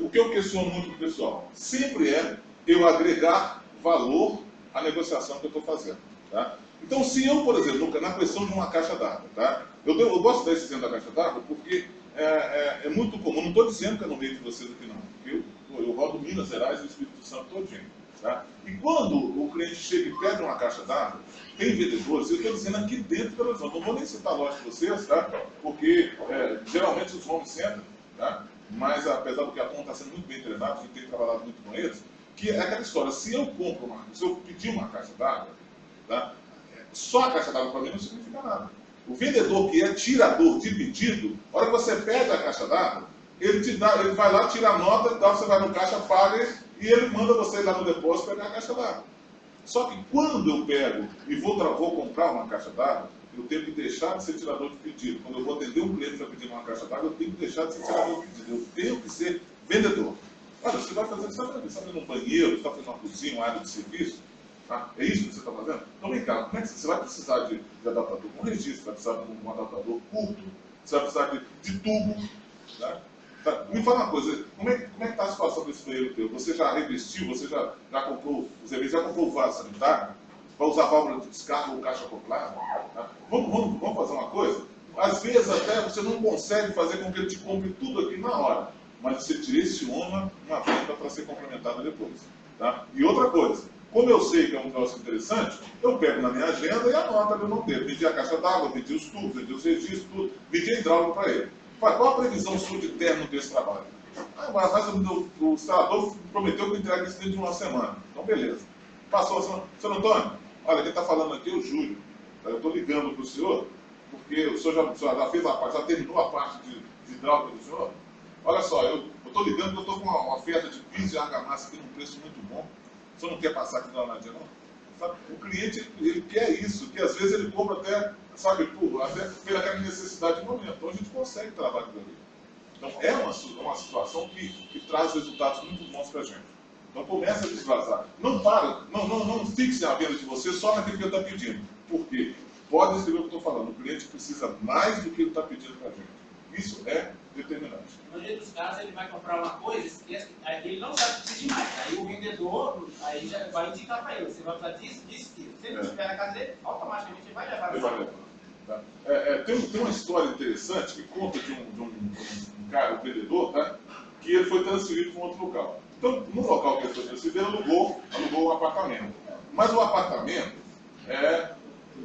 O que eu questiono muito do pessoal sempre é eu agregar valor à negociação que eu estou fazendo. Tá? Então, se eu, por exemplo, na questão de uma caixa d'água, tá? Eu gosto desse exemplo da caixa d'água porque é muito comum, não estou dizendo que é no meio de vocês aqui não, porque eu rodo Minas Gerais e o Espírito Santo todinho. Tá? E quando o cliente chega e pede uma caixa d'água, tem vendedores, eu estou dizendo aqui dentro da região, não vou nem citar loja de vocês, tá? Porque geralmente os home centers, tá? Mas apesar do que a conta está sendo muito bem treinado, a gente tem trabalhado muito com eles, que é aquela história, se eu pedir uma caixa d'água, tá? Só a caixa d'água para mim não significa nada. O vendedor que é tirador de pedido, a hora que você pede a caixa d'água, ele vai lá, tira a nota, então você vai no caixa, paga e ele manda você ir lá no depósito pegar a caixa d'água. Só que quando eu pego e vou comprar uma caixa d'água, eu tenho que deixar de ser tirador de pedido. Quando eu vou atender um cliente para pedir uma caixa d'água, eu tenho que deixar de ser tirador de pedido. Eu tenho que ser vendedor. Olha, você vai fazer, você está fazendo um banheiro, você está fazendo uma cozinha, uma área de serviço, tá? É isso que você está fazendo? Então vem cá, como é que você vai precisar de adaptador com registro, vai precisar de um adaptador curto, você vai precisar de tubo, né? Tá? Me fala uma coisa, como é que está a situação desse banheiro teu? Você já revestiu, você já comprou os eventos, já comprou o vaso sanitário? Para usar válvula de descarga ou caixa acoplada? Tá? Vamos fazer uma coisa? Às vezes até você não consegue fazer com que ele te compre tudo aqui na hora, mas você direciona uma venda para ser complementada depois. Tá? E outra coisa, como eu sei que é um negócio interessante, eu pego na minha agenda e anoto ali o nome dele. Pedi a caixa d'água, pedi os tubos, pedi os registros, tudo, pedi a hidráulica para ele. Qual a previsão sua de término desse trabalho? Mas o instalador prometeu que entrega isso dentro de uma semana. Então, beleza. Passou a semana. Senhor Antônio, olha, quem está falando aqui é o Júlio. Eu estou ligando para o senhor, porque o senhor já fez a parte, já terminou a parte de hidráulica do senhor. Olha só, eu estou ligando porque eu estou com uma oferta de piso e argamassa aqui num preço muito bom. O senhor não quer passar aqui na Armadilha, não? Sabe? O cliente, ele quer isso, que às vezes ele compra até, sabe, até pela necessidade de momento. Então a gente consegue trabalhar com ele. Então é uma situação que traz resultados muito bons para a gente. Então começa a desvazar. Não para, não fixe a venda de você só naquilo que ele está pedindo. Por quê? Pode escrever o que eu estou falando. O cliente precisa mais do que ele está pedindo para a gente. Isso é determinante. No meio dos casos, ele vai comprar uma coisa, aí ele não sabe que precisa de mais. Aí o vendedor aí já vai indicar para ele, você vai precisar disso, disso, disso. Se ele não tiver na casa dele, automaticamente ele vai levar. Ele vai levar. Tá? Tem uma história interessante que conta de um cara, um vendedor, tá? Que ele foi transferido para um outro local. Então, no local que ele foi transferido, ele alugou um apartamento. Mas o apartamento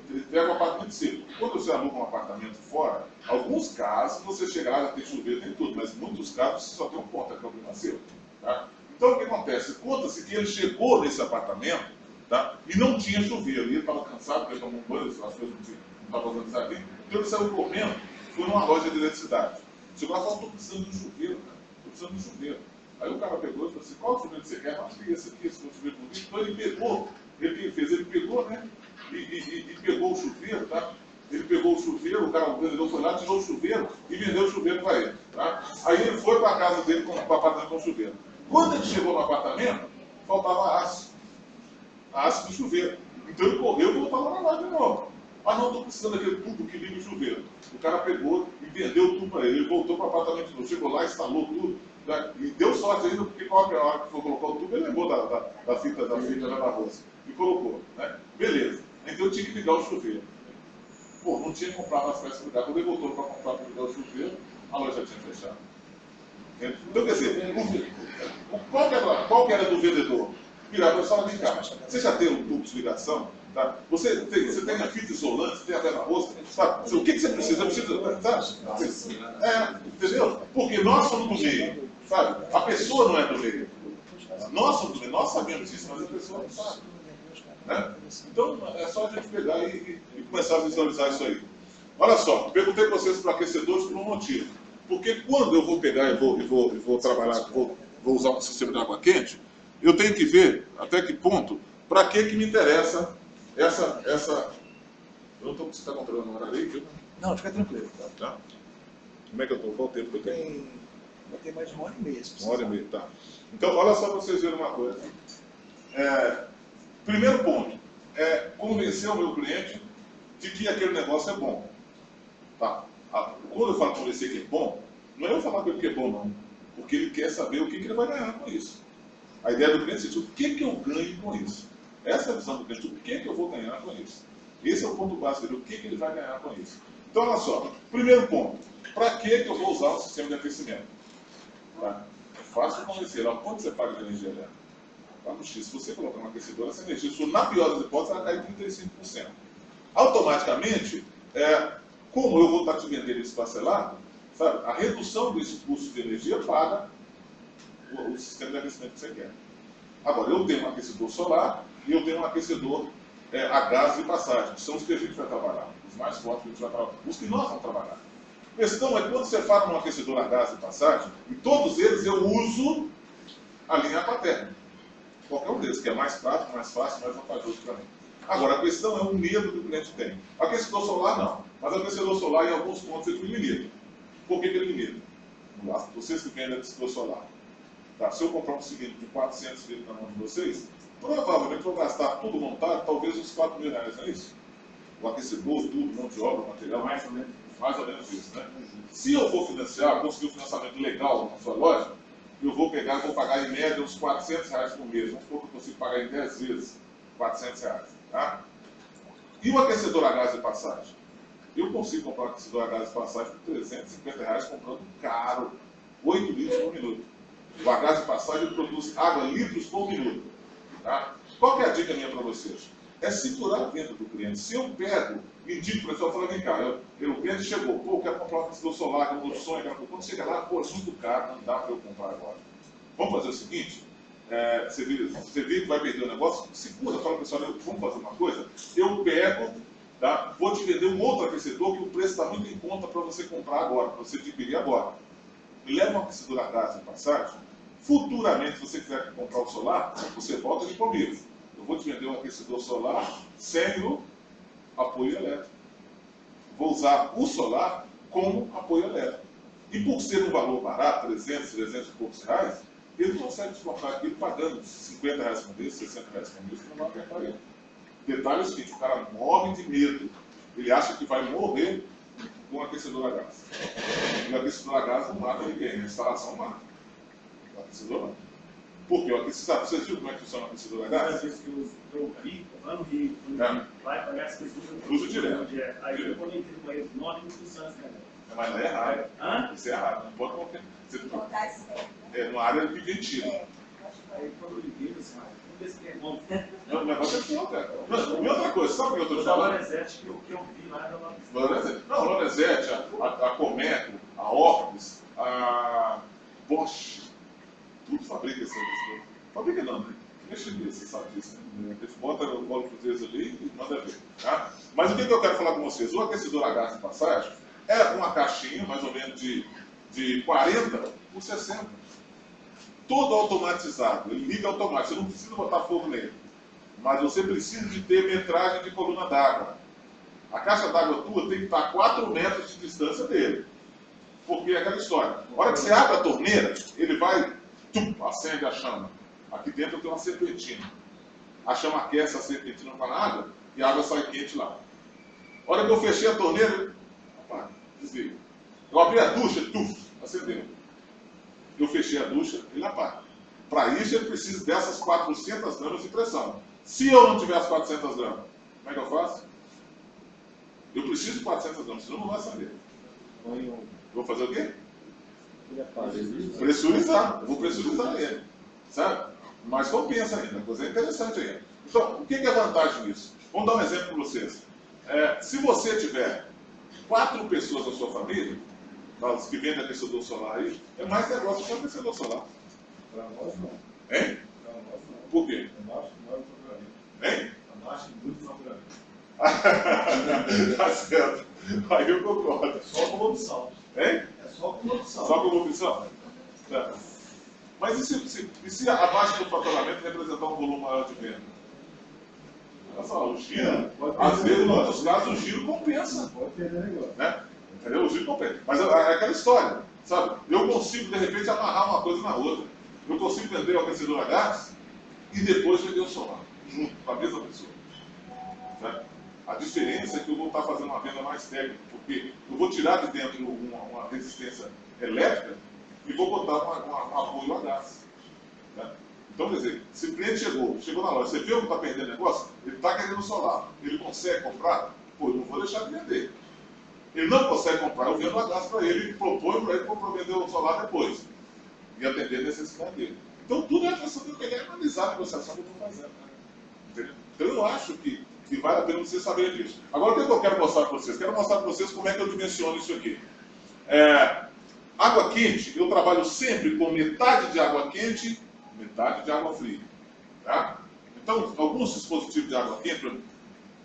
ele pega um apartamento seco. Quando você aluga um apartamento fora, alguns casos você chega lá, já tem chuveiro, tem tudo, mas em muitos casos você só tem um ponto, é problema seu. Tá? Então o que acontece? Conta-se que ele chegou nesse apartamento, tá? E não tinha chuveiro, e ele estava cansado, porque ele tomou um banho, as coisas não estavam organizadas ali, então ele saiu correndo, foi numa loja de eletricidade. Chegou lá e falou: estou precisando de um chuveiro, cara, estou precisando de um chuveiro. Aí o cara pegou e falou assim: qual chuveiro que você quer? Acho que esse aqui, esse chuveiro bonito. Então ele pegou, ele pegou, né? E pegou o chuveiro, tá? Ele pegou o chuveiro, o vendedor foi lá, tirou o chuveiro e vendeu o chuveiro para ele. Tá? Aí ele foi para a casa dele, para o apartamento com o chuveiro. Quando ele chegou no apartamento, faltava aço do chuveiro. Então ele correu e voltou lá na loja de novo. Mas não, estou precisando daquele tubo que liga o chuveiro. O cara pegou e vendeu o tubo para ele. Ele voltou para o apartamento de novo, chegou lá, instalou tudo. Tá? E deu sorte ainda, porque qualquer hora que for colocar o tubo, ele lembrou da fita da roça. E colocou. Né? Beleza. Então eu tinha que ligar o chuveiro. Pô, não tinha comprado as peças para ligar. Quando ele voltou para comprar para ligar o chuveiro, a loja já tinha fechado. Então, quer dizer, qual que era do vendedor? Virava e falava: vem cá, você já tem um tubo de ligação? Tá? Você tem a fita isolante, você tem a vela roça, sabe? O que você precisa? Sabe? Entendeu? Porque nós somos do meio, sabe? A pessoa não é do meio. Nós somos do meio, nós sabemos disso, mas a pessoa não sabe. Né? Então é só a gente pegar e começar a visualizar isso aí. Olha só, perguntei para vocês para aquecedores por um motivo. Porque quando eu vou pegar e vou trabalhar, vou usar um sistema de água quente, eu tenho que ver até que ponto, para que me interessa essa. Eu não estou você está controlando o horário aí, viu? Não, fica tranquilo. Tá? Como é que eu estou? Qual o tempo que eu tenho? Vai ter mais de 1h30. Uma hora e meia, tá. Então, olha só para vocês verem uma coisa. Primeiro ponto, convencer o meu cliente de que aquele negócio é bom. Tá? Quando eu falo convencer que é bom, não é eu falar que é bom, não. porque ele quer saber o que ele vai ganhar com isso. A ideia do cliente é o que eu ganho com isso. Essa é a visão do cliente, o que eu vou ganhar com isso. Esse é o ponto básico dele, o que ele vai ganhar com isso. Então, olha só, primeiro ponto, para que eu vou usar o sistema de aquecimento? Tá? É fácil convencer, ó, quanto você paga de energia elétrica? Paga X. Se você colocar um aquecedor, essa energia, na pior das hipóteses, ela cai 35%. Automaticamente, como eu vou estar te vendendo isso parcelado, sabe, a redução desse custo de energia paga o sistema de aquecimento que você quer. Agora, eu tenho um aquecedor solar e eu tenho um aquecedor a gás de passagem, que são os que a gente vai trabalhar, os mais fortes que a gente vai trabalhar, os que nós vamos trabalhar. A questão é que quando você fala num aquecedor a gás de passagem, em todos eles eu uso a linha paterna. Qualquer um deles, que é mais prático, mais fácil, mais vantajoso para mim. Agora, a questão é o medo que o cliente tem. Aquecedor solar não, mas aquecedor solar em alguns pontos ele me limita. Por que ele limita? Vocês que vendem aquecedor solar. Tá? Se eu comprar um cilindro de 400 litros na mão de vocês, provavelmente vou gastar tudo montado, talvez uns R$4.000, não é isso? O aquecedor, tudo, mão de obra, material, mais ou menos isso, né? Se eu for financiar, conseguir um financiamento legal na sua loja, eu vou pegar e vou pagar em média uns R$400 por mês. Vamos supor que eu consigo pagar em 10 vezes R$400. Tá? E o aquecedor a gás de passagem? Eu consigo comprar um aquecedor a gás de passagem por R$350 comprando caro, 8 litros por minuto. O a gás de passagem produz água litros por minuto. Tá? Qual que é a dica minha para vocês? É segurar a venda do cliente. Se eu pego, indico para o pessoal, falo, vem cá, o cliente chegou, pô, eu quero comprar um aquecedor solar, que é o meu sonho, quando chega lá, pô, é muito caro, não dá para eu comprar agora. Vamos fazer o seguinte, você vê que vai perder o negócio, segura, fala para o pessoal, vamos fazer uma coisa, eu pego, tá, vou te vender um outro aquecedor que o preço está muito em conta para você comprar agora, para você adquirir agora. Me leva um aquecedor a gás de passagem, futuramente, se você quiser comprar o solar, você volta de comigo. Eu vou te vender um aquecedor solar sem o apoio elétrico. Vou usar o solar como apoio elétrico. E por ser um valor barato, 300 e poucos reais, ele consegue descontar aquilo pagando R$50 por mês, R$60 por mês, que não vai apertar ele. Detalhe é o seguinte, o cara morre de medo. Ele acha que vai morrer com um aquecedor a gás. E o aquecedor a gás não mata ninguém, a instalação mata. O aquecedor não. Por quê? Vocês viram como é que funciona o aquecedor a gás? Às vezes que eu vi, lá no Rio, vai pagar as pessoas. Uso direto. Aí eu quando entrei no banheiro, não funciona esse negócio. Mas não é errado. Isso é errado. Não pode qualquer. Numa área que ventila. Aí quando eu liguei, assim, vamos ver se tem como. Não, o negócio é pior, cara. E outra coisa, sabe o que eu estou te Da falando? Lorenzetti que eu vi lá da Lorenzetti. Não, a Lorenzetti, a Comeco, a Orpus, a Bosch, tudo fabrica esse aquecedor. Fabrica não, né? Deixa eu ver, você sabe disso, né? Eles botam o óleo cruzeiros ali e manda ver. Tá? Mas o que eu quero falar com vocês? O aquecedor a gás de passagem é uma caixinha, mais ou menos de 40 por 60. Todo automatizado, ele liga automático, você não precisa botar fogo nele. Mas você precisa de ter metragem de coluna d'água. A caixa d'água tua tem que estar a 4 metros de distância dele. Porque é aquela história. A hora que você abre a torneira, ele vai, acende a chama. Aqui dentro tem uma serpentina. A chama aquece a serpentina com a água e a água sai quente lá. A hora que eu fechei a torneira, opa, desliga. Eu abri a ducha, acendeu. Eu fechei a ducha, ele apaga. Para isso, ele precisa dessas 400 gramas de pressão. Se eu não tiver as 400 gramas, como é que eu faço? Eu preciso de 400 gramas, senão não vai acender. Eu vou fazer o quê? Pressurizar. Eu vou pressurizar ele. Sabe? Mas compensa ainda, a coisa é interessante ainda. Então, o que é a vantagem disso? Vamos dar um exemplo para vocês. Se você tiver 4 pessoas na sua família, os que vendem aquecedor solar aí, é mais negócio que aquecedor solar. Para nós não. Hein? Para nós não. Por quê? Para nós não é o problema. Hein? Para nós é muito problema. Tá certo. Aí eu concordo. Só como opção. Hein? É só como opção. Só como opção? Tá. Mas e se abaixo do faturamento representar um volume maior de venda? Olha só, o giro, às vezes, em muitos casos, o giro compensa. Pode perder negócio. Né? Entendeu? O giro compensa. Mas é aquela história, sabe? Eu consigo, de repente, amarrar uma coisa na outra. Eu consigo vender o aquecedor a gás e depois vender o solar, junto, com a mesma pessoa. Né? A diferença é que eu vou estar fazendo uma venda mais técnica, porque eu vou tirar de dentro uma resistência elétrica e vou botar um apoio a gás. Né? Então, quer dizer, se o cliente chegou na loja, você viu que está perdendo negócio, ele está querendo solar, ele consegue comprar? Pô, eu não vou deixar de vender. Ele não consegue comprar, eu vendo a gás para ele e proponho para ele para vender o solar depois. E atender a necessidade dele. Então, tudo é a questão de pegar e analisar a negociação que eu estou fazendo. Né? Entendeu? Então, eu acho que vale a pena vocês saberem disso. Agora, o que eu quero mostrar para vocês? Quero mostrar para vocês como é que eu dimensiono isso aqui. Água quente, eu trabalho sempre com metade de água quente, metade de água fria. Tá? Então, alguns dispositivos de água quente,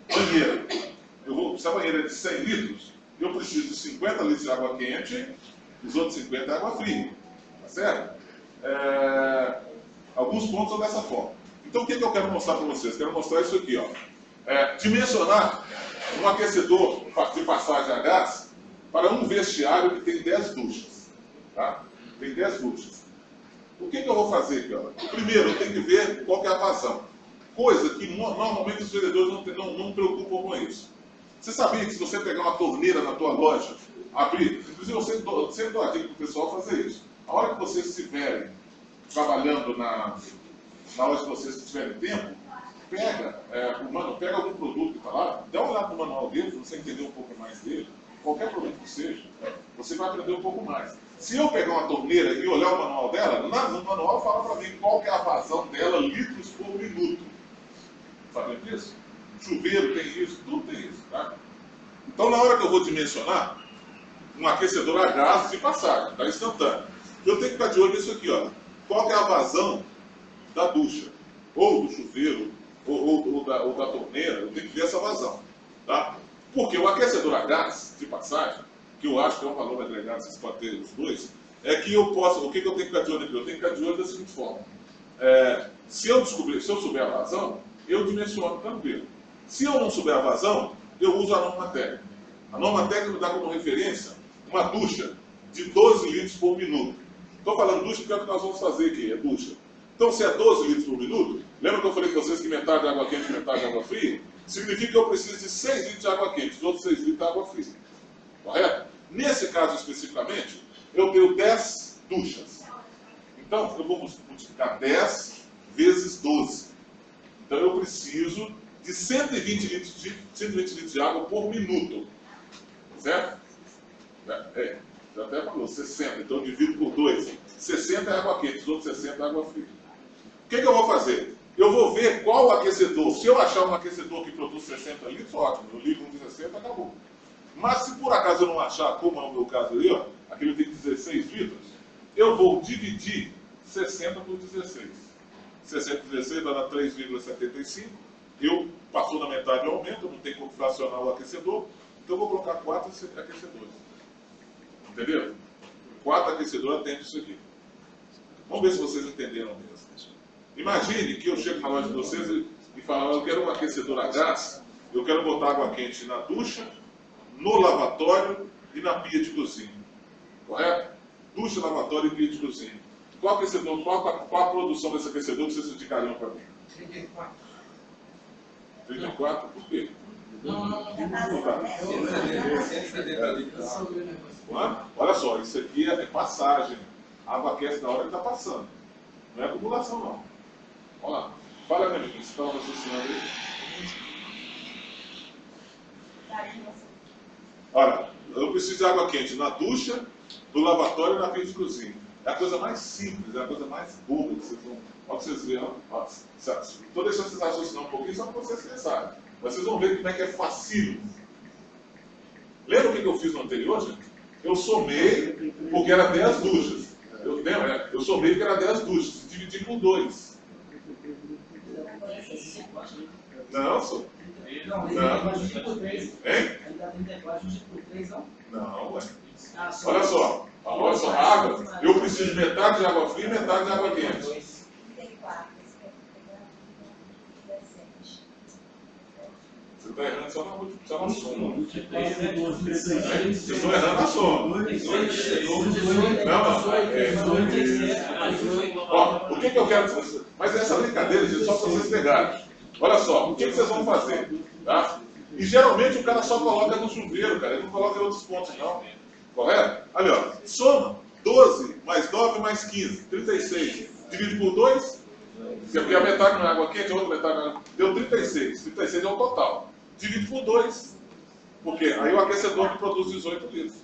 banheira. Se a banheira é de 100 litros, eu preciso de 50 litros de água quente, os outros 50 é água fria. Tá certo? Alguns pontos são dessa forma. Então, o que eu quero mostrar para vocês? Quero mostrar isso aqui, ó. Dimensionar um aquecedor de passagem a gás para um vestiário que tem 10 duchas. Tá? Tem 10 duchas. O que eu vou fazer aqui? Ó? Primeiro, eu tenho que ver qual que é a vazão. Coisa que normalmente os vendedores não preocupam com isso. Você sabia que se você pegar uma torneira na tua loja, abrir, inclusive eu sempre dou a dica para o pessoal fazer isso. A hora que vocês estiverem trabalhando na hora que vocês tiverem tempo, pega algum produto que está lá, dá uma olhada no manual dele, para você entender um pouco mais dele, qualquer produto que seja, você vai aprender um pouco mais. Se eu pegar uma torneira e olhar o manual dela, no manual fala para mim qual que é a vazão dela, litros por minuto. Sabendo disso? Chuveiro tem isso, tudo tem isso. Tá? Então, na hora que eu vou dimensionar, um aquecedor a gás de passagem, tá instantâneo. Eu tenho que ficar de olho nisso aqui, ó. Qual que é a vazão da ducha, ou do chuveiro, ou da torneira, eu tenho que ver essa vazão. Tá? Porque o aquecedor a gás de passagem, que eu acho que é um valor agregado, vocês podem ter os dois, é que eu posso, o que eu tenho que ficar de olho aqui? Eu tenho que ficar de olho da seguinte forma. Se eu souber a vazão, eu dimensiono tranquilo. Se eu não souber a vazão, eu uso a norma técnica. A norma técnica me dá como referência uma ducha de 12 litros por minuto. Estou falando ducha porque é o que nós vamos fazer aqui, é ducha. Então, se é 12 litros por minuto, lembra que eu falei com vocês que metade de água quente e metade de água fria? Significa que eu preciso de 6 litros de água quente, os outros 6 litros de água fria. Correto? Nesse caso especificamente, eu tenho 10 duchas. Então, eu vou multiplicar 10 vezes 12. Então, eu preciso de 120 litros de água por minuto. Certo? Já até falou, 60. Então, eu divido por 2. 60 é água quente, os outros 60 é água fria. O que eu vou fazer? Eu vou ver qual aquecedor. Se eu achar um aquecedor que produz 60 litros, ótimo. Eu ligo um de 60 e acabou. Mas se por acaso eu não achar, como é o meu caso ali, ó, aquele tem 16 litros, eu vou dividir 60 por 16. 60 por 16 dá 3,75. Eu passou na metade do aumento, não tem como fracionar o aquecedor, então eu vou colocar 4 aquecedores. Entendeu? 4 aquecedores atendem isso aqui. Vamos ver se vocês entenderam mesmo. Imagine que eu chego na loja de vocês e falo, eu quero um aquecedor a gás, eu quero botar água quente na ducha, no lavatório e na pia de cozinha. Correto? Ducha, lavatório e pia de cozinha. Qual aquecedor, qual a produção desse aquecedor que vocês indicariam para mim? 34. 34? Por quê? Olha só, isso aqui é passagem. A água aquece na hora que está passando. Não é acumulação, não. Olha lá. Fala, meu amigo, você estava raciocinando aí. Olha, eu preciso de água quente na ducha, no lavatório e na pia de cozinha. É a coisa mais simples, é a coisa mais boba que vocês vão. Olha que vocês veem. Estou deixando vocês raciocinar um pouquinho só para vocês pensarem. Mas vocês vão ver como é que é facílimo. Lembra o que eu fiz no anterior, gente? Eu somei porque era 10 duchas. Eu somei porque era 10 duchas. Dividi por 2. Não, sou. Não, Hein? Não, ué. Olha só, a água, eu preciso de metade de água fria e metade de água quente. Você está errando só na soma. Vocês estão errando na soma. Ó, o que eu quero fazer? Mas essa brincadeira, gente, só para vocês pegarem. Olha só, o que vocês vão fazer? Tá? E geralmente o cara só coloca no chuveiro, cara. Ele não coloca em outros pontos, não. Correto? Ali, ó, soma. 12 mais 9 mais 15, 36. Divide por 2, porque a metade não é água quente, a outra metade não é água... Deu 36. 36 é o total. Divide por 2. Porque aí o aquecedor produz 18 litros.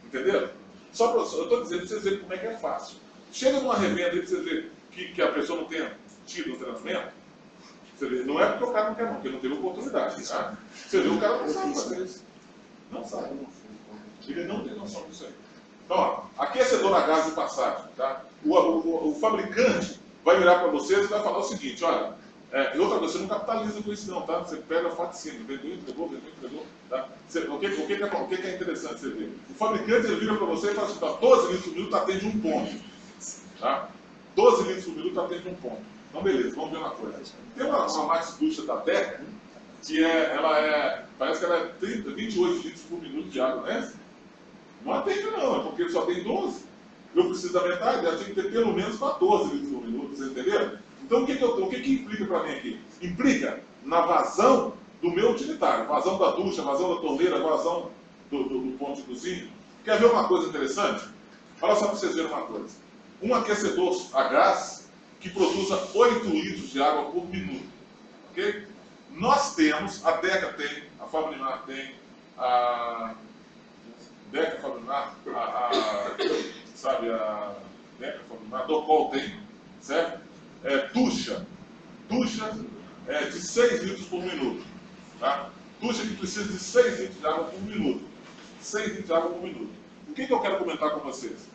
Entendeu? Só pra, eu estou dizendo para vocês verem como é que é fácil. Chega numa revenda e vocês verem que a pessoa não tenha tido o treinamento, você vê, não é porque o cara não quer não, porque não teve oportunidade. Tá? Você vê, o cara não sabe fazer isso. Não sabe. Ele não tem noção disso aí. Então, ó, aquecedor a gás de passagem. Tá? O fabricante vai virar para vocês e vai falar o seguinte, olha, e outra coisa, você não capitaliza com isso não, tá? Você pega a foto de cima, vendeu, entregou, tá? O que é interessante você ver? O fabricante ele vira para você e fala assim, tá, 12 litros por minuto atende um ponto. Tá? 12 litros por minuto atende um ponto. Então beleza, vamos ver uma coisa. Tem uma Max Ducha da Teca, que parece que ela é 28 litros por minuto de água, né? Não atende não, é porque só tem 12. Eu preciso da metade, ela tinha que ter pelo menos 14 litros por minuto, vocês entenderam? Então o que implica para mim aqui? Implica na vazão do meu utilitário, vazão da ducha, vazão da torneira, vazão do ponto de cozinha. Quer ver uma coisa interessante? Olha só para vocês verem uma coisa. Um aquecedor a gás que produza 8 litros de água por minuto. Ok? Nós temos, a Deca tem, a Fabrimar tem, a Deca Fabrimar, a Deca Fabrimar, a Docol tem, certo? Ducha de 6 litros por minuto. Tá? Ducha que precisa de 6 litros de água por minuto. 6 litros de água por minuto. O que eu quero comentar com vocês?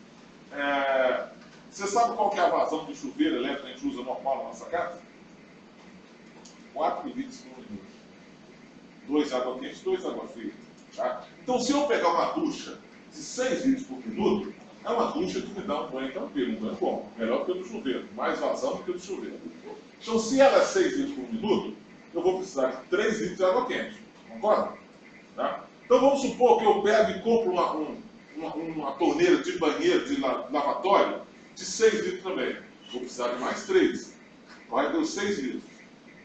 Você sabe qual que é a vazão do chuveiro elétrico que a gente usa normal na nossa casa? 4 litros por minuto. 2 água quente, 2 água fria. Tá? Então, se eu pegar uma ducha de 6 litros por minuto, é uma ducha que me dá um banho tranquilo, um banho bom. Melhor do que o do chuveiro. Mais vazão do que o do chuveiro. Então, se ela é 6 litros por minuto, eu vou precisar de 3 litros de água quente. Concorda? Tá? Então, vamos supor que eu pego e compro uma torneira de banheiro, de lavatório, de 6 litros também. Vou precisar de mais 3. Vai ter os 6 litros.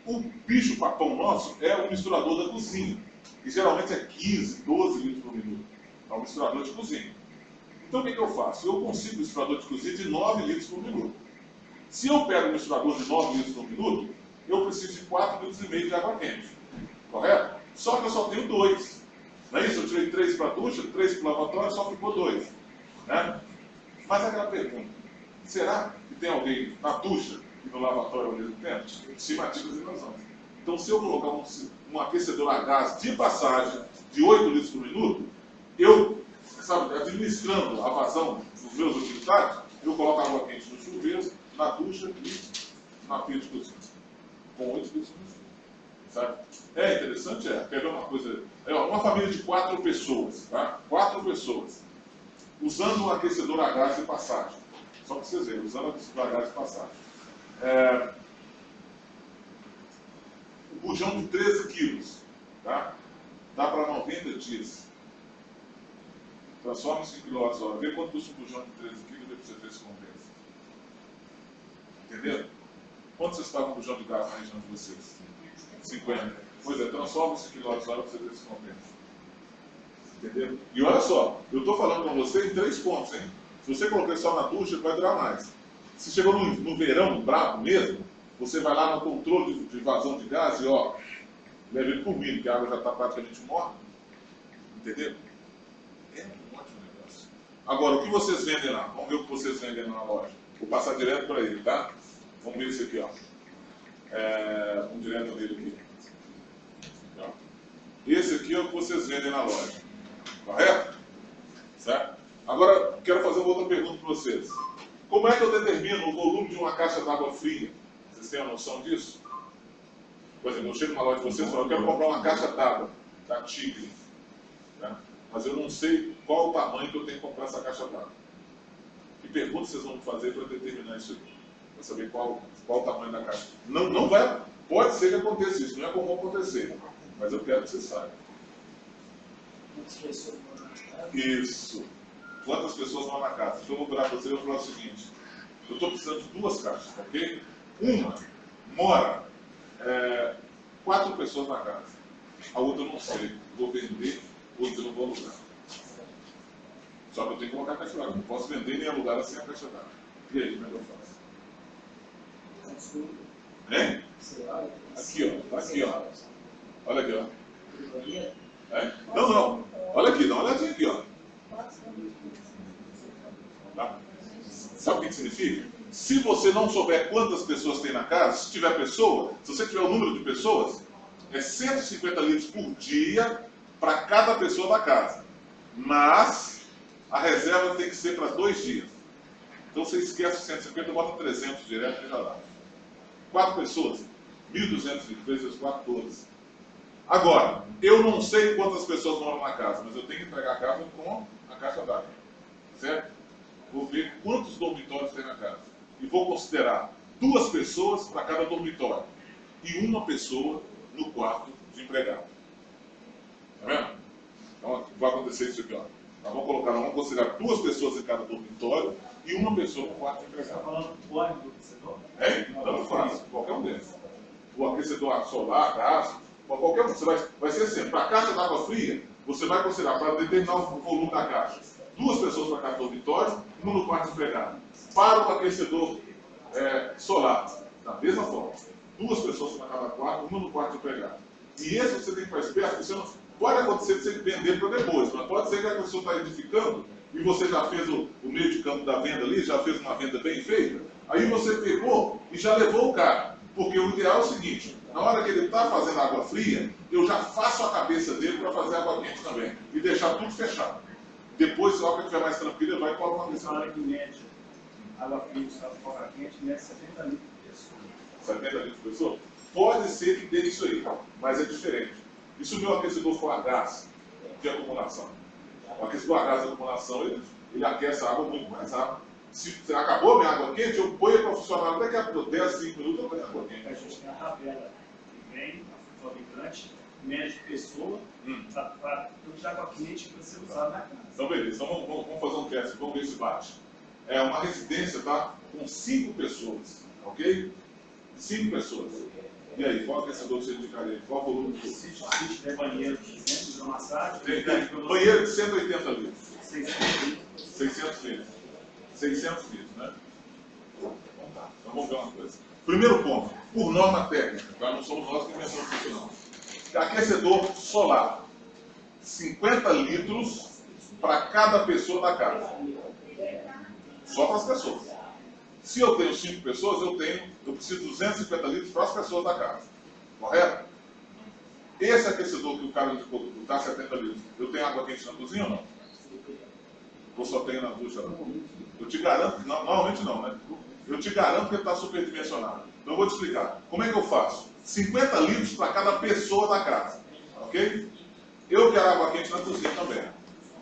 O bicho papão nosso é o misturador da cozinha. Que geralmente é 15, 12 litros por minuto. É um misturador de cozinha. Então o que eu faço? Eu consigo um misturador de cozinha de 9 litros por minuto. Se eu pego um misturador de 9 litros por minuto, eu preciso de 4,5 litros de água quente. Correto? Só que eu só tenho 2. Não é isso? Eu tirei 3 para a ducha, 3 para o lavatório, só ficou 2. Né? Mas aquela pergunta, será que tem alguém na ducha e no lavatório ao mesmo tempo? Estimativas e razões. Então se eu colocar um aquecedor a gás de passagem de 8 litros por minuto, eu, administrando a vazão dos meus utilitários, eu coloco água quente no chuveiro, na ducha e na pia de cozinha. Com 8 litros por minuto. Sabe? É interessante, Quer ver uma coisa? Uma família de 4 pessoas, tá? 4 pessoas, usando um aquecedor a gás de passagem. Só para vocês verem, usando o aquecedor a gás de passagem. Um bujão de 13 quilos, tá? Dá para 90 dias. Transforma em 5 kWh. Vê quanto custa um bujão de 13 quilos e vê para você ver se compensa. Entendeu? Quanto vocês pagam um bujão de gás na região de vocês? 50. Pois é, transforma em 5 kWh para você ver se compensa. Entendeu? E olha só, eu estou falando com você em 3 pontos, hein? Se você colocar só na ducha, vai durar mais. Se chegou no verão, bravo mesmo, você vai lá no controle de vazão de gás e leva ele por mim, que a água já está praticamente morta. Entendeu? É um ótimo negócio. Agora, o que vocês vendem lá? Vamos ver o que vocês vendem na loja. Vou passar direto para ele, tá? Vamos ver isso aqui, vamos direto dele aqui. Esse aqui é o que vocês vendem na loja. Correto? Certo? Agora, quero fazer uma outra pergunta para vocês. Como é que eu determino o volume de uma caixa d'água fria? Vocês têm a noção disso? Por exemplo, eu chego na loja de vocês e falo, eu quero comprar uma caixa d'água da Tigre. Tá? Mas eu não sei qual o tamanho que eu tenho que comprar essa caixa d'água. Que pergunta vocês vão fazer para determinar isso aqui? Para saber qual o tamanho da caixa. Não vai, pode ser que aconteça isso, não é comum acontecer. Mas eu quero que vocês saibam. Isso. Quantas pessoas vão na casa? Então eu vou virar para vocês e vou falar o seguinte. Eu estou precisando de 2 caixas, ok? Uma mora 4 pessoas na casa. A outra eu não sei. Vou vender, outra eu não vou alugar. Só que eu tenho que colocar a caixa d'água. Não posso vender nem alugar sem a caixa d'água. E aí, como é que eu faço? Hein? Aqui, ó. Aqui, ó. Olha aqui, ó. É? Não, não. Olha aqui, dá uma olhadinha aqui, ó. Tá? Sabe o que significa? Se você não souber quantas pessoas tem na casa, se tiver pessoa, se você tiver o número de pessoas, é 150 litros por dia para cada pessoa da casa. Mas a reserva tem que ser para 2 dias. Então você esquece 150 e bota 300 direto e já dá. 4 pessoas, 1.200 litros, vezes 4, 12. Agora, eu não sei quantas pessoas moram na casa, mas eu tenho que entregar a casa com a caixa d'água. Certo? Vou ver quantos dormitórios tem na casa. E vou considerar 2 pessoas para cada dormitório. E 1 pessoa no quarto de empregado. Tá vendo? Então vai acontecer isso aqui, ó. Nós vamos considerar 2 pessoas em cada dormitório e 1 pessoa no quarto de Você está empregado. falando do óleo do aquecedor? É? Tanto faz, qualquer um deles. O aquecedor solar, gás, qualquer um. Você vai ser assim, para a caixa d'água fria, você vai considerar, para determinar o volume da caixa, 2 pessoas para cada dormitório, 1 no quarto de empregado. Para o aquecedor solar, da mesma forma. 2 pessoas para cada quarto, 1 no quarto de empregado. E esse você tem que ficar esperto, porque você não, pode acontecer de você vender para depois, mas pode ser que a pessoa está edificando e você já fez o meio de campo da venda ali, já fez uma venda bem feita, aí você pegou e já levou o cara. Porque o ideal é o seguinte, na hora que ele está fazendo água fria, eu já faço a cabeça dele para fazer água quente também. E deixar tudo fechado. Depois, se a hora que estiver mais tranquilo, ele vai colocar uma Você fala que média, água fria e água quente, mede 70 litros por pessoa. 70 litros por pessoa? Pode ser que dê isso aí, mas é diferente. E se o meu aquecedor for a gás de acumulação? O aquecedor a gás de acumulação, ele aquece a água muito mais rápido. Se acabou a minha água quente, eu ponho para funcionar daqui a 10, 5 minutos, eu ponho água quente. A gente tem a tabela que vem, a fabricante, média de pessoa, para tudo de água quente para ser usado na casa. Então, beleza. Então, vamos fazer um teste. Vamos ver se bate. É uma residência, tá? Com 5 pessoas. Ok? 5 pessoas. E aí, qual aquecedor você indicaria? Qual o volume do Se tiver banheiro de 200 de massagem, tem banheiro de 180 litros. 600 litros. 600 litros. 600 litros, né? Então vamos ver uma coisa. Primeiro ponto, por norma técnica, tá? Não somos nós que inventamos isso não. Aquecedor solar, 50 litros para cada pessoa da casa. Só para as pessoas. Se eu tenho 5 pessoas, eu preciso de 250 litros para as pessoas da casa. Correto? Esse aquecedor que o cara indicou, dá 70 litros, eu tenho água quente na cozinha ou não? Ou só tenho na ducha? Não? Eu te garanto que não, normalmente não, né? Eu te garanto que ele está superdimensionado. Então eu vou te explicar. Como é que eu faço? 50 litros para cada pessoa da casa. Ok? Eu quero água quente na cozinha também.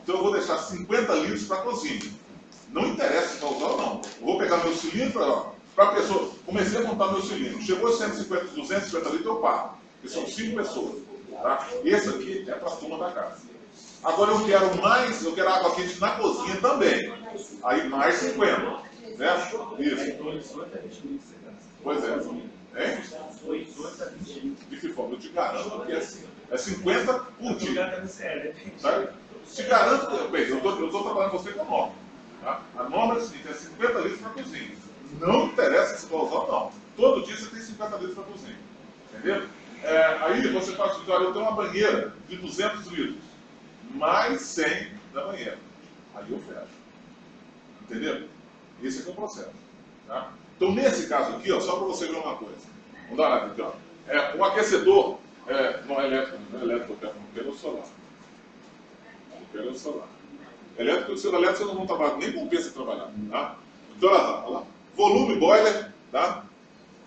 Então eu vou deixar 50 litros para a cozinha. Não interessa se vai usar ou não. Eu vou pegar meu cilindro, para a pessoa. Comecei a montar meu cilindro. Chegou a 150, 250 litros, eu paro. Porque são 5 pessoas. Tá? Esse aqui é para a turma da casa. Agora eu quero água quente na cozinha também. Aí mais 50. Né? Isso. 18 a 20 litros. Pois é. Hein? 18 a 20 litros. De que forma? Eu te garanto que é 50 por dia. Sério, Sabe? Te garanto que, bem, eu estou trabalhando com você com norma. Tá? A norma é a seguinte, é 50 litros para cozinha. Não interessa se vai usar ou não. Todo dia você tem 50 litros para cozinha. Entendeu? Aí você faz assim, olha, eu tenho uma banheira de 200 litros. Mais 100 da banheira. Aí eu fecho. Entendeu? Esse é o processo. Tá? Então, nesse caso aqui, ó, só para você ver uma coisa. Vamos dar uma olhada aqui, ó. Um aquecedor, não é elétrico, eu quero solar. Eu quero solar. Elétrico, se elétrico você não vai trabalhar, nem compensa trabalhar. Tá? Então, olha lá. Volume boiler, tá?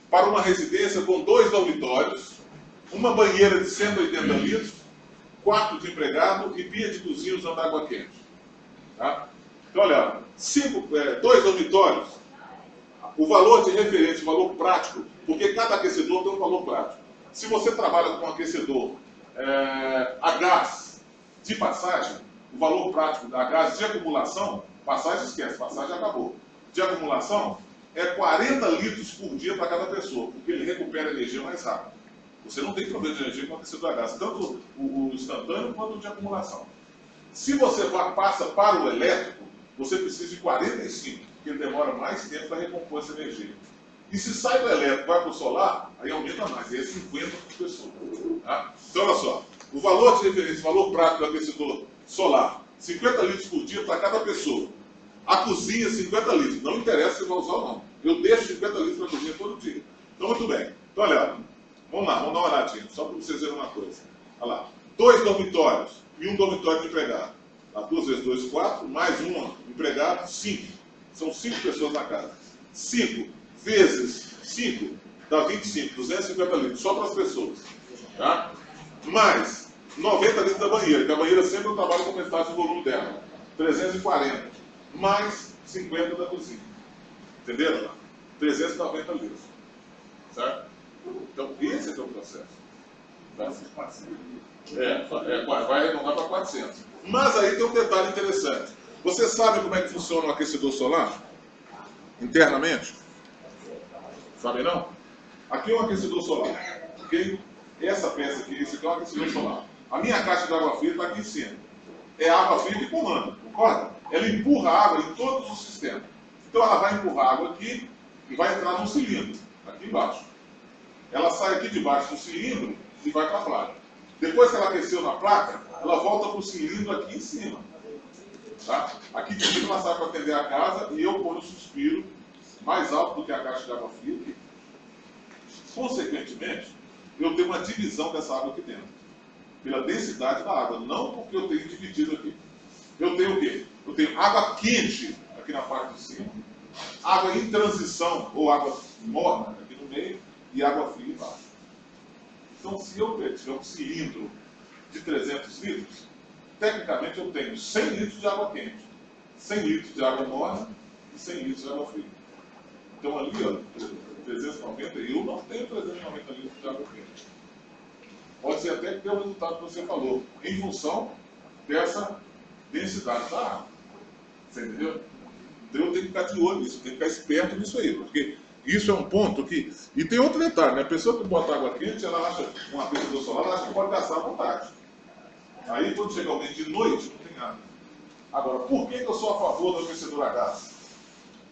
Para uma residência com 2 dormitórios, uma banheira de 180 litros, 4 de empregado e pia de cozinha usando água quente. Tá? Então, olha, 2 dormitórios, o valor de referência, o valor prático, porque cada aquecedor tem um valor prático. Se você trabalha com um aquecedor a gás de passagem, o valor prático da gás de acumulação, passagem esquece, passagem acabou. De acumulação é 40 litros por dia para cada pessoa, porque ele recupera energia mais rápido. Você não tem problema de energia com o aquecedor a gás, tanto o instantâneo quanto o de acumulação. Se você passa para o elétrico, você precisa de 45, porque ele demora mais tempo para recompor essa energia. E se sai do elétrico e vai para o solar, aí aumenta mais, aí é 50 por pessoa. Tá? Então, olha só, o valor de referência, o valor prático do aquecedor solar, 50 litros por dia para cada pessoa. A cozinha, 50 litros. Não interessa se vai usar ou não. Eu deixo 50 litros para a cozinha todo dia. Então, muito bem. Então, olha, vamos lá, vamos dar uma olhadinha, só para vocês verem uma coisa. Olha lá, 2 dormitórios e um dormitório de empregado. 2 vezes 2, 4, mais um empregado, 5. São 5 pessoas na casa. 5 vezes 5 dá 25, 250 litros, só para as pessoas. Tá? Mais 90 litros da banheira, que a banheira sempre eu trabalho com metade do volume dela. 340. Mais 50 da cozinha. Entenderam? 390 litros. Certo? Então, esse é o processo. Tá? Vai arredondar para 400. Mas aí tem um detalhe interessante. Você sabe como é que funciona o aquecedor solar? Internamente? Sabe não? Aqui é um aquecedor solar. Okay? Essa peça aqui, esse aqui é um aquecedor solar. A minha caixa de água fria está aqui em cima. É a água fria que comanda, concorda? Ela empurra a água em todos os sistemas. Então ela vai empurrar a água aqui e vai entrar num cilindro, aqui embaixo. Ela sai aqui de baixo do cilindro e vai para a placa. Depois que ela aqueceu na placa, ela volta para o cilindro aqui em cima. Tá? Aqui de cima ela sai para atender a casa e eu ponho o suspiro mais alto do que a caixa de água fria aqui. Consequentemente, eu tenho uma divisão dessa água aqui dentro. Pela densidade da água, não porque eu tenho dividido aqui. Eu tenho o quê? Eu tenho água quente aqui na parte de cima, água em transição, ou água morna aqui no meio, e água fria embaixo. Então, se eu tiver um cilindro de 300 litros, tecnicamente eu tenho 100 litros de água quente, 100 litros de água morna e 100 litros de água fria. Então, ali, ó, 390, eu não tenho 390 litros de água quente. Pode ser até que dê o resultado que você falou, em função dessa densidade da água. Você entendeu? Então eu tenho que ficar de olho nisso, eu tenho que ficar esperto nisso aí, porque isso é um ponto que... E tem outro detalhe, né? A pessoa que bota água quente, ela acha, um aquecedor solar, ela acha que pode gastar à vontade. Aí quando chega alguém de noite, não tem nada. Agora, por que eu sou a favor do aquecedor a gás?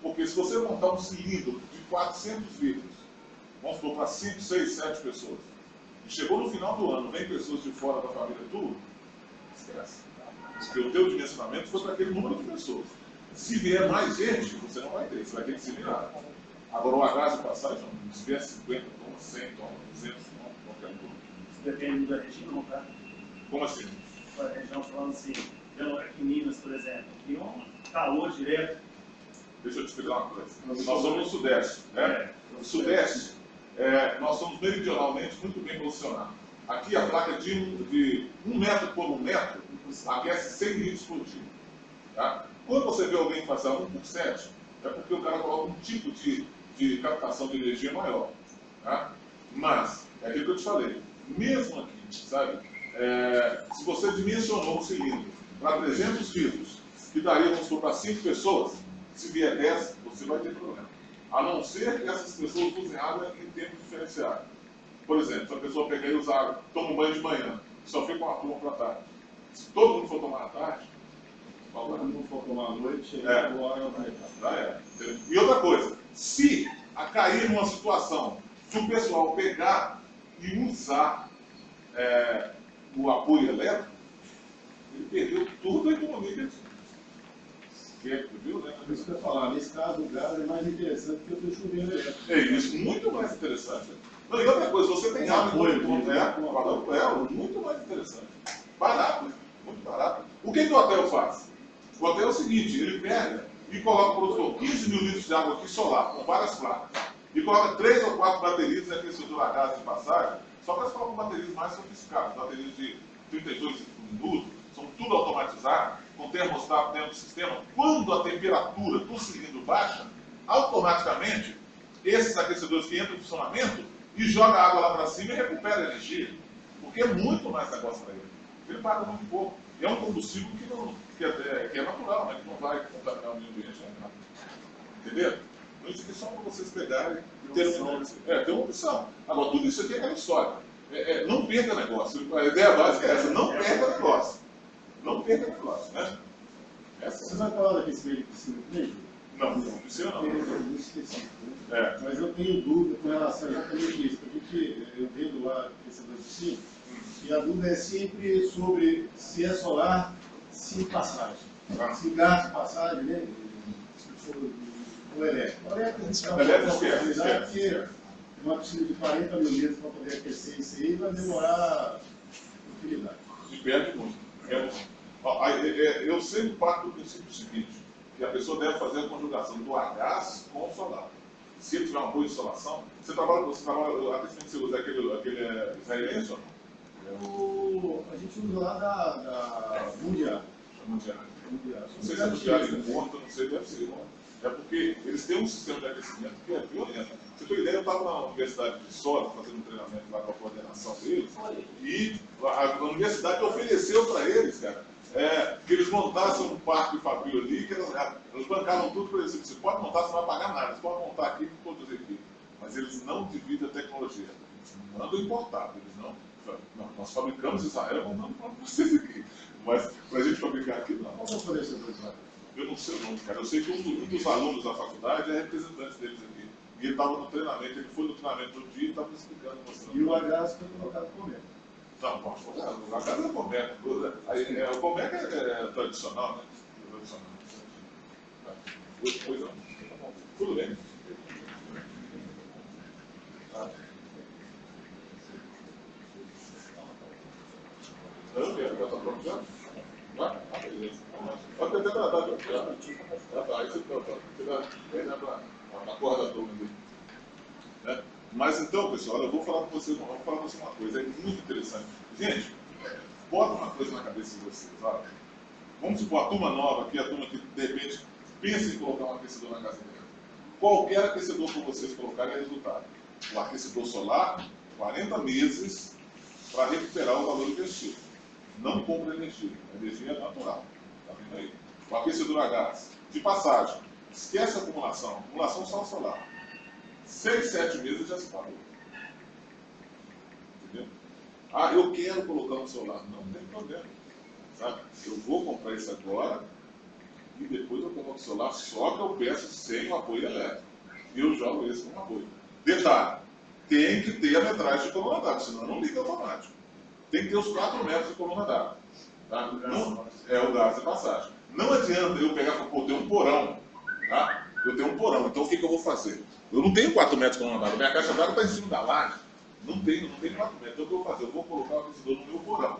Porque se você montar um cilindro de 400 litros, vamos supor, para 5, 6, 7 pessoas, e chegou no final do ano, vem pessoas de fora da família tua, esquece. Porque o teu dimensionamento foi para aquele número de pessoas. Se vier mais gente, você não vai ter, você vai ter que se virar. Agora, o gás de passagem, se vier 50 tomas, 100 tomas, 200 tomas, qualquer número. Isso depende da região, tá? Como assim? A região falando assim, aqui em Minas, por exemplo, tem um calor direto. Deixa eu te explicar uma coisa. Nós somos no Sudeste, né? No Sudeste, nós somos meridionalmente muito bem posicionados. Aqui a placa de 1 metro por 1 metro aquece 100 litros por dia. Tá? Quando você vê alguém passar 1 por 7, é porque o cara coloca um tipo de captação de energia maior. Tá? Mas, é aquilo que eu te falei, mesmo aqui, sabe, se você dimensionou um cilindro para 300 litros, que daria, vamos supor, para 5 pessoas, se vier 10, você vai ter problema. A não ser que essas pessoas usem água em tempo diferenciado. Por exemplo, se a pessoa pega e usa água, toma um banho de manhã, só fica uma turma para tarde. Se todo mundo for tomar à tarde, Todo mundo for tomar à noite, agora vai. E outra coisa, se a cair numa situação que o pessoal pegar e usar o apoio elétrico, ele perdeu toda a economia que ele tinha. Viu, né? Por isso que eu ia falar, nesse caso o gás é mais interessante que o chuveiro elétrico. É isso, muito mais interessante. Não, e outra coisa, você tem água em todo ponto, muito mais interessante. Barato, muito barato. O que o hotel faz? O hotel é o seguinte, ele pega e coloca, produtor, 15 mil litros de água aqui solar, com várias placas, e coloca 3 ou 4 baterias de aquecedor a gás de passagem, só que eles colocam baterias mais sofisticadas, baterias de 32 minutos, são tudo automatizado, com termostato dentro do sistema. Quando a temperatura do cilindro baixa, automaticamente, esses aquecedores que entram em funcionamento e joga a água lá para cima e recupera a energia, porque é muito mais negócio para ele. Ele paga muito pouco. E é um combustível que é natural, né? Que não vai contaminar o meio ambiente. Né? Entendeu? Então isso aqui é só para vocês pegarem e terem uma opção. Tem uma opção. Agora, tudo isso aqui é aquela história. Não perca negócio. A ideia básica é essa, não perca negócio. Não perca. perca de fluxo, né? Você vai falar daquele espelho de cima do meio? Não, não precisa não. É muito específico, né? É. Mas eu tenho dúvida com relação exatamente isso. Porque eu vendo lá aquecedor de cima, e a dúvida é sempre sobre se é solar, se passagem. Se gasta passagem, né? Se for o elétrico. O elétrico a gente está Elétrico, uma possibilidade esquece. que uma piscina de 40 mil litros para poder aquecer isso aí vai demorar utilidade. E perde muito. Perde muito. Ó, eu sempre parto do princípio seguinte, que a pessoa deve fazer a conjugação do a gás com o solar. Se ele tiver uma boa insolação, você trabalha até que você usa aquele israelense ou não? A gente usa lá da Mundial. Mundial. Não sei se é mundial em conta, não sei, deve ser. É porque eles têm um sistema de aquecimento que é violento. Você tem ideia, eu estava na Universidade de Sola, fazendo um treinamento lá com a coordenação deles, e a universidade ofereceu para eles, cara, que eles montassem um parque fabril ali, que eles bancavam tudo para eles. Você pode montar, você não vai pagar nada, você pode montar aqui e produzir aqui. Mas eles não dividem a tecnologia. Eles mandam importado, eles não. Nós fabricamos em Israel, mandamos para vocês aqui. Mas para a gente fabricar aqui, não. Qual é o fornecedor de lá? Eu não sei o nome, cara. Eu sei que um dos alunos da faculdade é representante deles aqui. E ele estava no treinamento, ele foi no treinamento do dia e estava me explicando, mostrando. E o agás foi colocado por dentro. Não, pode colocar. A casa é Comeca. O Comeca é tradicional, né? Tradicional. Pois não. Tudo bem. Já está pronto já? Vai? Beleza. Pode ter tratado. Aí você vai a corda da turma ali. Né? Mas então, pessoal, eu vou falar com vocês uma coisa, é muito interessante. Gente, bota uma coisa na cabeça de vocês, olha. Vamos supor, a turma nova aqui, a turma que de repente pensa em colocar um aquecedor na casa dela. Qualquer aquecedor que vocês colocarem é resultado. O aquecedor solar, 40 meses para recuperar o valor investido. Não compra energia, a energia é natural. Está vendo aí? O aquecedor a gás, de passagem, esquece a acumulação só solar. 6, 7 meses já se pagou. Entendeu? Ah, eu quero colocar um solar. Não tem problema. Sabe? Eu vou comprar isso agora e depois eu coloco o solar, só que eu peço sem o apoio elétrico. E eu jogo esse com apoio. Detalhe, tem que ter a metragem de coluna d'água, senão não liga automático. Tem que ter os 4 metros de coluna d'água. Tá? É o gás de passagem. Não adianta eu pegar e falar, pô, eu tenho um porão. Tá? Eu tenho um porão, então o que eu vou fazer? Eu não tenho 4 metros de coluna d'água, minha caixa d'água está em cima da laje. Não tem 4 metros. Então o que eu vou fazer? Eu vou colocar o aquecedor no meu porão.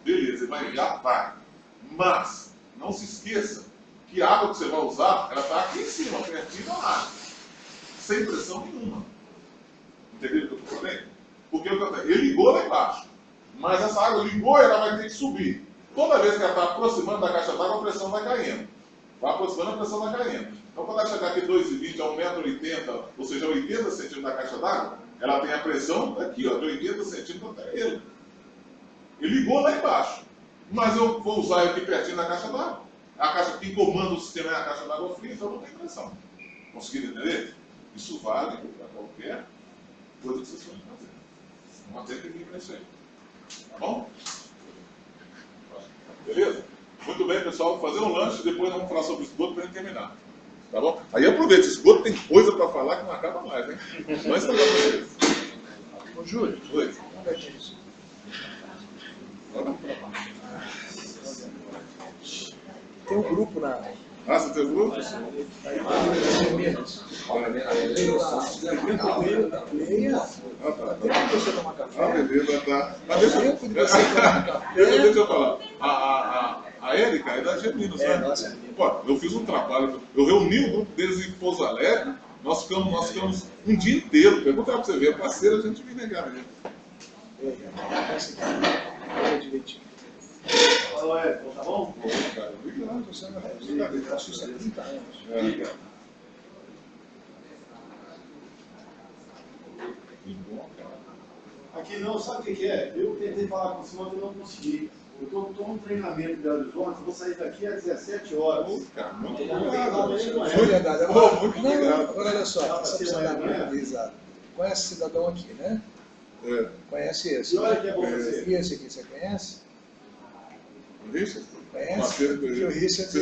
Beleza, ele vai ligar? Vai. Mas, não se esqueça que a água que você vai usar, ela está aqui em cima, pertinho da laje. Sem pressão nenhuma. Entendeu o que eu estou falando? Porque ele ligou lá embaixo. Mas essa água ligou e ela vai ter que subir. Toda vez que ela está aproximando da caixa d'água, a pressão vai caindo. Vai aproximando, a pressão vai caindo. Então, quando ela chegar aqui 2,20 a 1,80 m, ou seja, 80 centímetros da caixa d'água, ela tem a pressão aqui, ó, de 80 centímetros até ele. Ele ligou lá embaixo. Mas eu vou usar aqui pertinho da caixa d'água. A caixa que comanda o sistema é a caixa d'água fria, então não tem pressão. Conseguiram entender? Isso vale para qualquer coisa que vocês forem fazer. Não tem que vir para isso aí. Tá bom? Beleza? Muito bem, pessoal. Vou fazer um lanche e depois vamos falar sobre esgoto para a gente terminar. Tá bom? Aí aproveita, esgoto tem coisa para falar que não acaba mais, hein? Não estragar vocês. Ô, Júlio, Oi. vamos ver aqui isso. Tem um grupo na. Ah, você tem grupo? Leia. Ah, tá. Tempo de você tomar café. Ah, beleza, tá. Mas deixa Tempo de você tomar café. deixa eu falar. A Érica é da Gemino, sabe? É, nossa. Pô, eu fiz um trabalho, eu reuni o grupo deles em Pouso Alegre, nós ficamos um dia inteiro. Pergunta pra você ver, a parceira a gente me negar mesmo. Direitinho. Fala, Edson, tá bom? Pô, cara, obrigado. Eu faço isso há 30 anos. Obrigado. Que bom, cara. Aqui não, sabe o que é? Eu tentei falar com o senhor e não consegui. Eu estou num treinamento de Belo Horizonte, vou sair daqui às 17 horas. Pô, cara, muito Não, obrigado. não, Foi verdade. Pô, muito Não, obrigado. agora olha só, Não, essa você precisa vai, né? exato. Conhece esse cidadão aqui, né? É. Conhece esse? E olha que é bom você. E esse aqui, você conhece? Richard? Conhece? O Richard,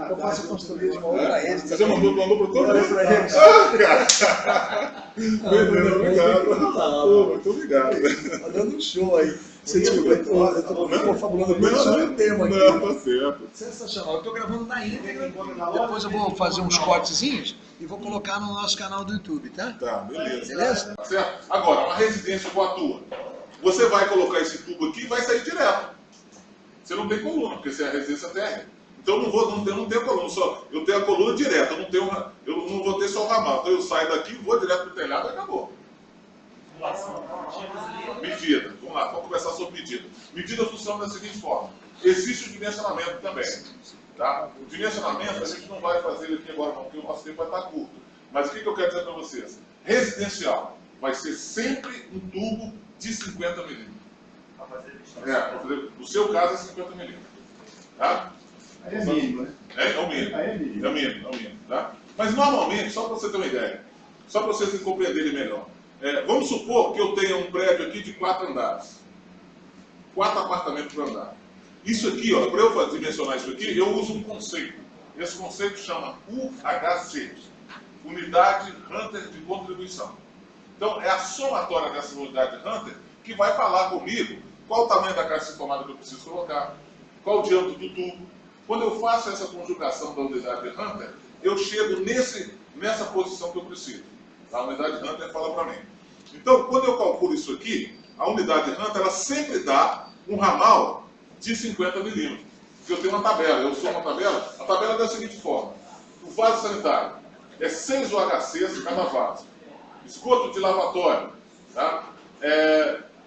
eu faço a consultoria de valor para eles. Você já mandou para todo mundo? Para eles. Muito obrigado. Tá dando um show aí. Você desculpa, eu tô confabulando bem sobre o tema aqui. Não, tá certo. Sensacional. Eu estou gravando na íntegra. Depois eu vou fazer uns cortezinhos e vou colocar no nosso canal do YouTube, tá? Tá, beleza. Beleza? Tá certo? Agora, uma residência com a tua. Você vai colocar esse tubo aqui e vai sair direto. Você não tem coluna, porque você é a residência térrea. Então eu não tenho coluna, eu tenho a coluna direta, eu não vou ter só o ramal. Então eu saio daqui, vou direto para o telhado e acabou. Medida. Vamos lá, vamos conversar sobre medida. Medida funciona da seguinte forma. Existe o dimensionamento também. Tá? O dimensionamento a gente não vai fazer aqui agora não, porque o nosso tempo vai estar curto. Mas o que eu quero dizer para vocês? Residencial vai ser sempre um tubo de 50 milímetros. No seu caso é 50 milímetros. Tá? Aí é mínimo, né? É o mínimo. Aí é mínimo. É o mínimo. Tá? Mas normalmente, só para você ter uma ideia, só para vocês compreenderem melhor, vamos supor que eu tenha um prédio aqui de 4 andares. 4 apartamentos por andar. Isso aqui, ó, para eu dimensionar isso aqui, eu uso um conceito. Esse conceito chama UHC, Unidade Hunter de Contribuição. Então, é a somatória dessa unidade Hunter que vai falar comigo qual o tamanho da caixa de tomada que eu preciso colocar, qual o diâmetro do tubo. Quando eu faço essa conjugação da unidade Hunter, eu chego nessa posição que eu preciso. A unidade Hunter fala para mim. Então, quando eu calculo isso aqui, a unidade Hunter ela sempre dá um ramal de 50 milímetros. Eu tenho uma tabela, eu sou uma tabela. A tabela é da seguinte forma. O vaso sanitário é 6 UHCs cada vaso. Esgoto de lavatório, tá?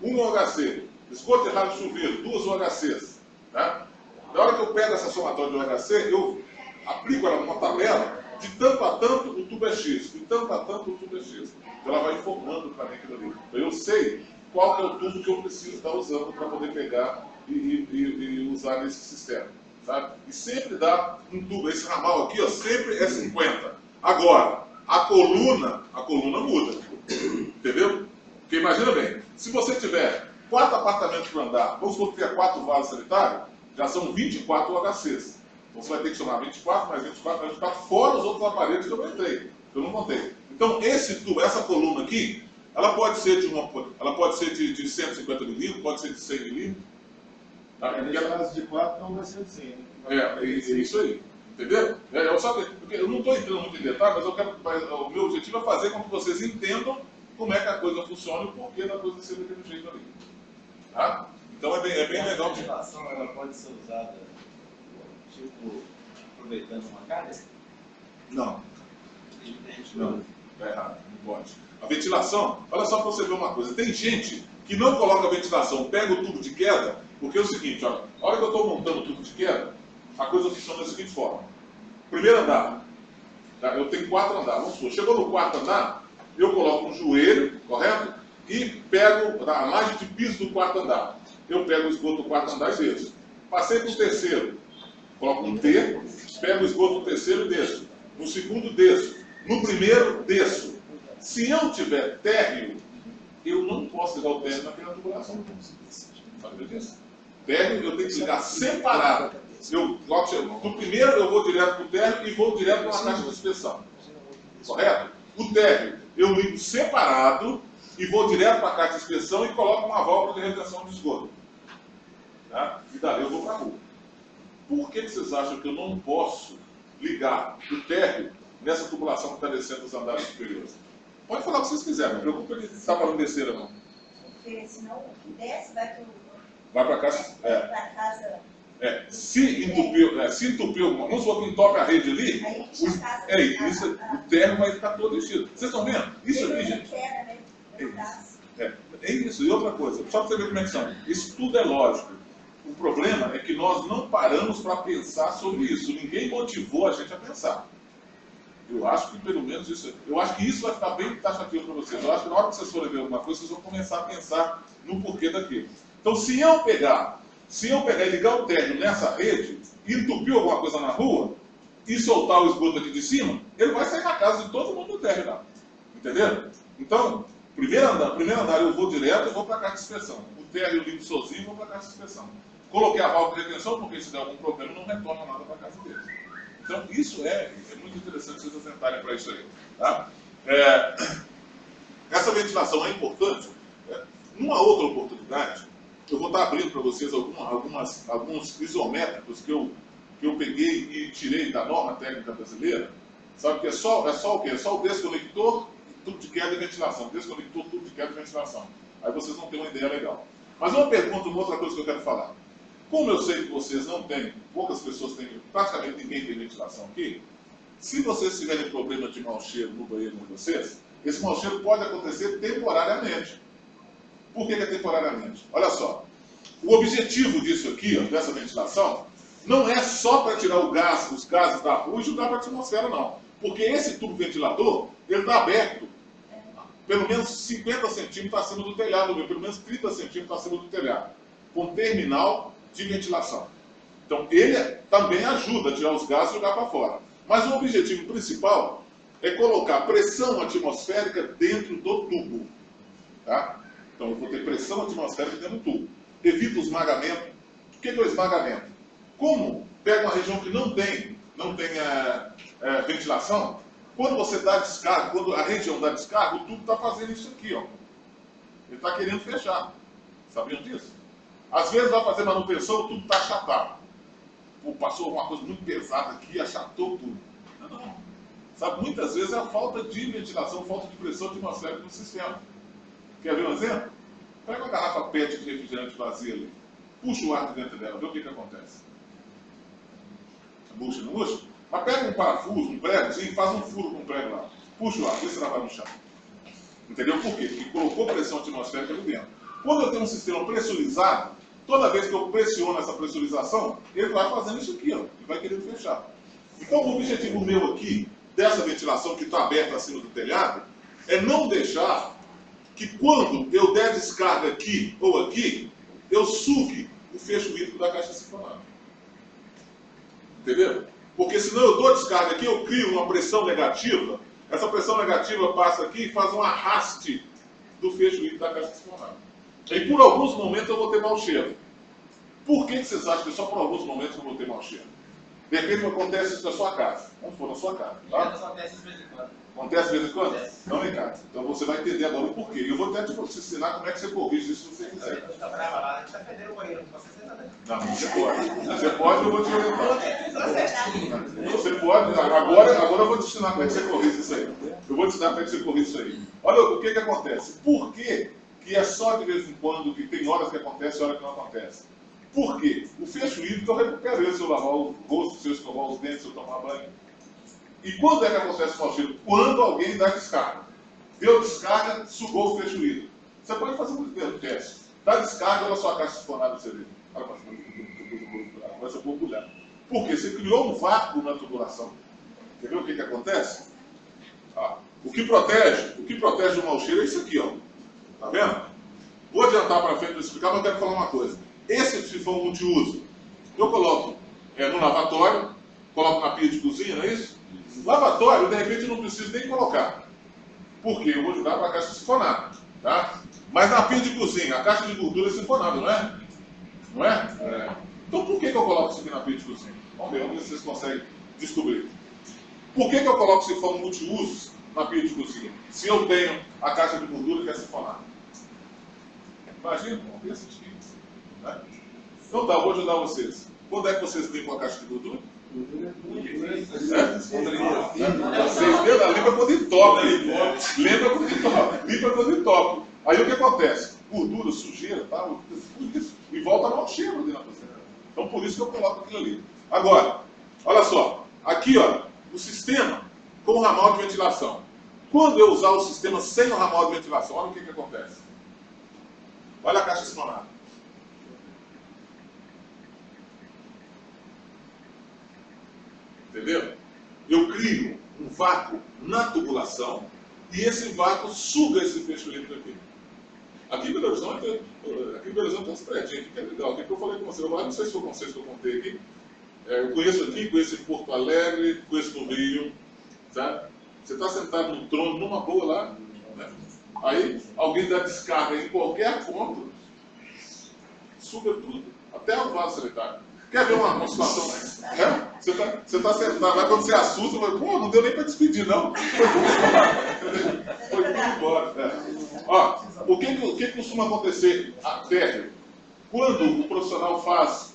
1 UHC. Esgoto de ralo de chuveiro, 2 UHCs. Tá? Na hora que eu pego essa somatória de UHC, eu aplico ela numa tabela, de tanto a tanto o tubo é X, de tanto a tanto o tubo é X. Então ela vai informando para mim aquilo ali. Então eu sei qual que é o tubo que eu preciso estar usando para poder pegar e usar nesse sistema. Sabe? E sempre dá um tubo, esse ramal aqui, ó, sempre é 50. Agora, a coluna muda. Entendeu? Porque imagina bem, se você tiver 4 apartamentos para andar, vamos supor que tenha 4 vasos sanitários, já são 24 UHCs. Então você vai ter que somar 24 mais 24 mais 24, fora os outros aparelhos que eu não entrei, que eu não contei. Então esse tubo, essa coluna aqui, ela pode ser de 150 milímetros, pode ser de 100 milímetros. Tá? Nesse caso de 4 não vai ser de 100, né? É isso aí. Entendeu? Eu não estou entrando muito em detalhe, mas o meu objetivo é fazer com que vocês entendam como é que a coisa funciona e o porquê da coisa ser daquele jeito ali. Tá? Então é bem legal. A ventilação ela pode ser usada, tipo, aproveitando uma carga? Não. Evidente, Não. Está errado. Não pode. A ventilação, olha só para você ver uma coisa. Tem gente que não coloca a ventilação, pega o tubo de queda, porque é o seguinte, olha, a hora que eu estou montando o tubo de queda, a coisa funciona da seguinte forma. Primeiro andar, tá? Eu tenho 4 andares, vamos supor, chegou no 4º andar, eu coloco um joelho, correto? E pego a laje de piso do 4º andar. Eu pego o esgoto do 4º andar e desço. Passei para o 3º, coloco um T, pego o esgoto do 3º e desço. No 2º, desço. No 1º, desço. Se eu tiver térreo, eu não posso ligar o térreo naquela tubulação. Sabe disso? Térreo eu tenho que ligar separado. No primeiro eu vou direto para o térreo e vou direto para uma caixa de inspeção. Correto? O térreo eu ligo separado e vou direto para a caixa de inspeção e coloco uma válvula de retenção de esgoto. Tá? E dali eu vou para a rua. Por que vocês acham que eu não posso ligar o térreo nessa tubulação que está descendo os andares superiores? Pode falar o que vocês quiserem, não preocupa que está falando besteira não. Porque senão o que desce vai para Vai para a casa. Se entupiu, vamos supor que entope a rede ali, o térreo vai ficar todo enchido. Vocês estão vendo? Isso aqui, gente. É isso. E outra coisa, só para você ver como é que são. Isso tudo é lógico. O problema é que nós não paramos para pensar sobre isso. Ninguém motivou a gente a pensar. Eu acho que pelo menos isso. Eu acho que isso vai ficar bem taxativo para vocês. Eu acho que na hora que vocês forem ver alguma coisa, vocês vão começar a pensar no porquê daquilo. Então, se eu pegar e ligar o térreo nessa rede, entupir alguma coisa na rua e soltar o esgoto aqui de cima, ele vai sair na casa de todo mundo do térreo lá. Entenderam? Então, primeiro andar eu vou direto e vou para a caixa de inspeção. O térreo eu ligo sozinho e vou para a caixa de inspeção. Coloquei a válvula de retenção, porque se der algum problema não retorna nada para a casa deles. Então, isso é muito interessante vocês atentarem para isso aí. Tá? Essa ventilação é importante. Numa outra oportunidade, eu vou estar abrindo para vocês alguns isométricos que eu peguei e tirei da norma técnica brasileira. Sabe que é só o quê? É só o desconector, tubo de queda e ventilação. Desconector, tubo de queda e ventilação. Aí vocês vão ter uma ideia legal. Mas uma outra coisa que eu quero falar. Como eu sei que vocês não têm, poucas pessoas têm, praticamente ninguém tem ventilação aqui, se vocês tiverem problema de mau cheiro no banheiro de vocês, esse mau cheiro pode acontecer temporariamente. Por que é temporariamente? Olha só, o objetivo disso aqui, ó, dessa ventilação, não é só para tirar os gases da rua e jogar para a atmosfera, não. Porque esse tubo ventilador, ele está aberto pelo menos 50 centímetros acima do telhado, pelo menos 30 centímetros acima do telhado, com terminal de ventilação. Então, ele também ajuda a tirar os gases e jogar para fora. Mas o objetivo principal é colocar pressão atmosférica dentro do tubo. Tá? Então, eu vou ter pressão atmosférica dentro do tubo. Evita o esmagamento. O que é o esmagamento? Como pega uma região que não tem ventilação, quando você dá descarga, quando a região dá descarga, o tubo está fazendo isso aqui, ó. Ele está querendo fechar. Sabiam disso? Às vezes vai fazer manutenção, o tubo está achatado. Pô, passou alguma coisa muito pesada aqui e achatou tudo. Não. Sabe, muitas vezes é a falta de ventilação, falta de pressão atmosférica no sistema. Quer ver um exemplo? Pega uma garrafa PET de refrigerante vazia ali. Puxa o ar de dentro dela, vê o que acontece. Puxa, não puxa? Mas pega um parafuso, um pregozinho, faz um furo com um prego lá. Puxa o ar, vê se ela vai no chão. Entendeu por quê? Porque colocou pressão atmosférica ali dentro. Quando eu tenho um sistema pressurizado, toda vez que eu pressiono essa pressurização, ele vai fazendo isso aqui, ó. Ele vai querendo fechar. Então o objetivo meu aqui, dessa ventilação que está aberta acima do telhado, é não deixar que quando eu der descarga aqui ou aqui, eu sugue o fecho hídrico da caixa sifonada. Entendeu? Porque senão eu dou descarga aqui, eu crio uma pressão negativa, essa pressão negativa passa aqui e faz um arraste do fecho hídrico da caixa sifonada. E por alguns momentos eu vou ter mau cheiro. Por que vocês acham que só por alguns momentos eu vou ter mau cheiro? De repente acontece isso na sua casa. Vamos for na sua casa. Tá? Acontece de vez em quando. Acontece de vez em quando? Acontece. Não em casa. Então você vai entender agora o porquê. E eu vou até te ensinar como é que você corrige isso se você quiser. Fica brava lá, a gente está fedendo o banheiro com você, você está dentro. Não, você pode. Você pode, eu vou te orientar. Só certinho. Você pode, agora eu vou te ensinar como é que você corrige isso aí. Eu vou te ensinar como é que você corrige isso aí. Olha o que acontece. Por que é só de vez em quando, que tem horas que acontece e horas que não acontece? Por quê? O fecho hídrico eu recupero ele se eu lavar o rosto, se eu escovar os dentes, se eu tomar banho. E quando é que acontece o mau cheiro? Quando alguém dá descarga. Deu descarga, sugou o fecho hídrico. Você pode fazer um teste. Dá descarga, olha só a caixa sifonada do CD. Começa a borbulhar. Por quê? Você criou um vácuo na tubulação. Quer ver o que acontece? O que protege o mau cheiro é isso aqui, ó. Tá vendo? Vou adiantar para frente para explicar, mas eu quero falar uma coisa. Esse sifão multiuso, eu coloco no lavatório, coloco na pia de cozinha, não é isso? Lavatório, de repente, eu não preciso nem colocar. Por quê? Eu vou jogar para a caixa sifonada. Tá? Mas na pia de cozinha, a caixa de gordura é sifonada, não é? Não é? Então por que eu coloco isso aqui na pia de cozinha? Vamos ver se vocês conseguem descobrir. Por que eu coloco sifão multiuso na pia de cozinha? Se eu tenho a caixa de gordura que é sifonada. Imagina, vamos ver se né? Então tá, eu vou ajudar vocês. Quando é que vocês limpam a caixa de gordura? Vocês lembram quando entope. Limpa quando entope. Aí o que acontece? Gordura, sujeira, tá? E volta mau cheiro ali na cozinha. Então por isso que eu coloco aquilo ali. Agora, olha só. Aqui, ó, o sistema com o ramal de ventilação. Quando eu usar o sistema sem o ramal de ventilação, olha o que acontece. Olha a caixa sifonada. Entendeu? Eu crio um vácuo na tubulação e esse vácuo suga esse fecho hídrico aqui. Aqui em Belo Horizonte tem uns prédios aqui que é legal. O que eu falei com você? Eu não sei se foi com vocês que eu contei aqui. Eu conheço aqui, conheço em Porto Alegre, conheço no Rio. Sabe? Você está sentado no trono, numa boa lá. Né? Aí alguém dá descarga em qualquer ponto, suga tudo. Até o vaso sanitário. Quer ver uma situação? Você tá sentado, mas quando você assusta, você fala, pô, não deu nem para despedir, não. Foi tudo embora. Ó, o que costuma acontecer? Térreo. Quando o profissional faz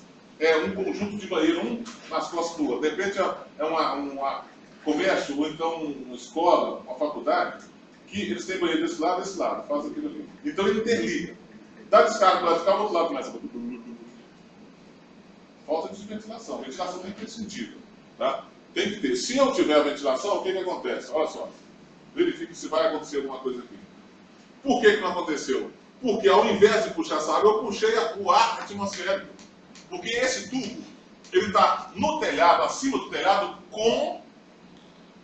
um conjunto de banheiro, um nas costas do outro, de repente é uma comércio, ou então uma escola, uma faculdade, que eles têm banheiro desse lado, faz aquilo ali. Então ele interliga. Dá descarga do lado de cá, o outro lado começa. Falta de ventilação. Ventilação é imprescindível. Tá? Tem que ter. Se eu tiver ventilação, o que acontece? Olha só. Verifique se vai acontecer alguma coisa aqui. Por que não aconteceu? Porque ao invés de puxar essa água, eu puxei o ar atmosférico. Porque esse tubo, ele está no telhado, acima do telhado, com...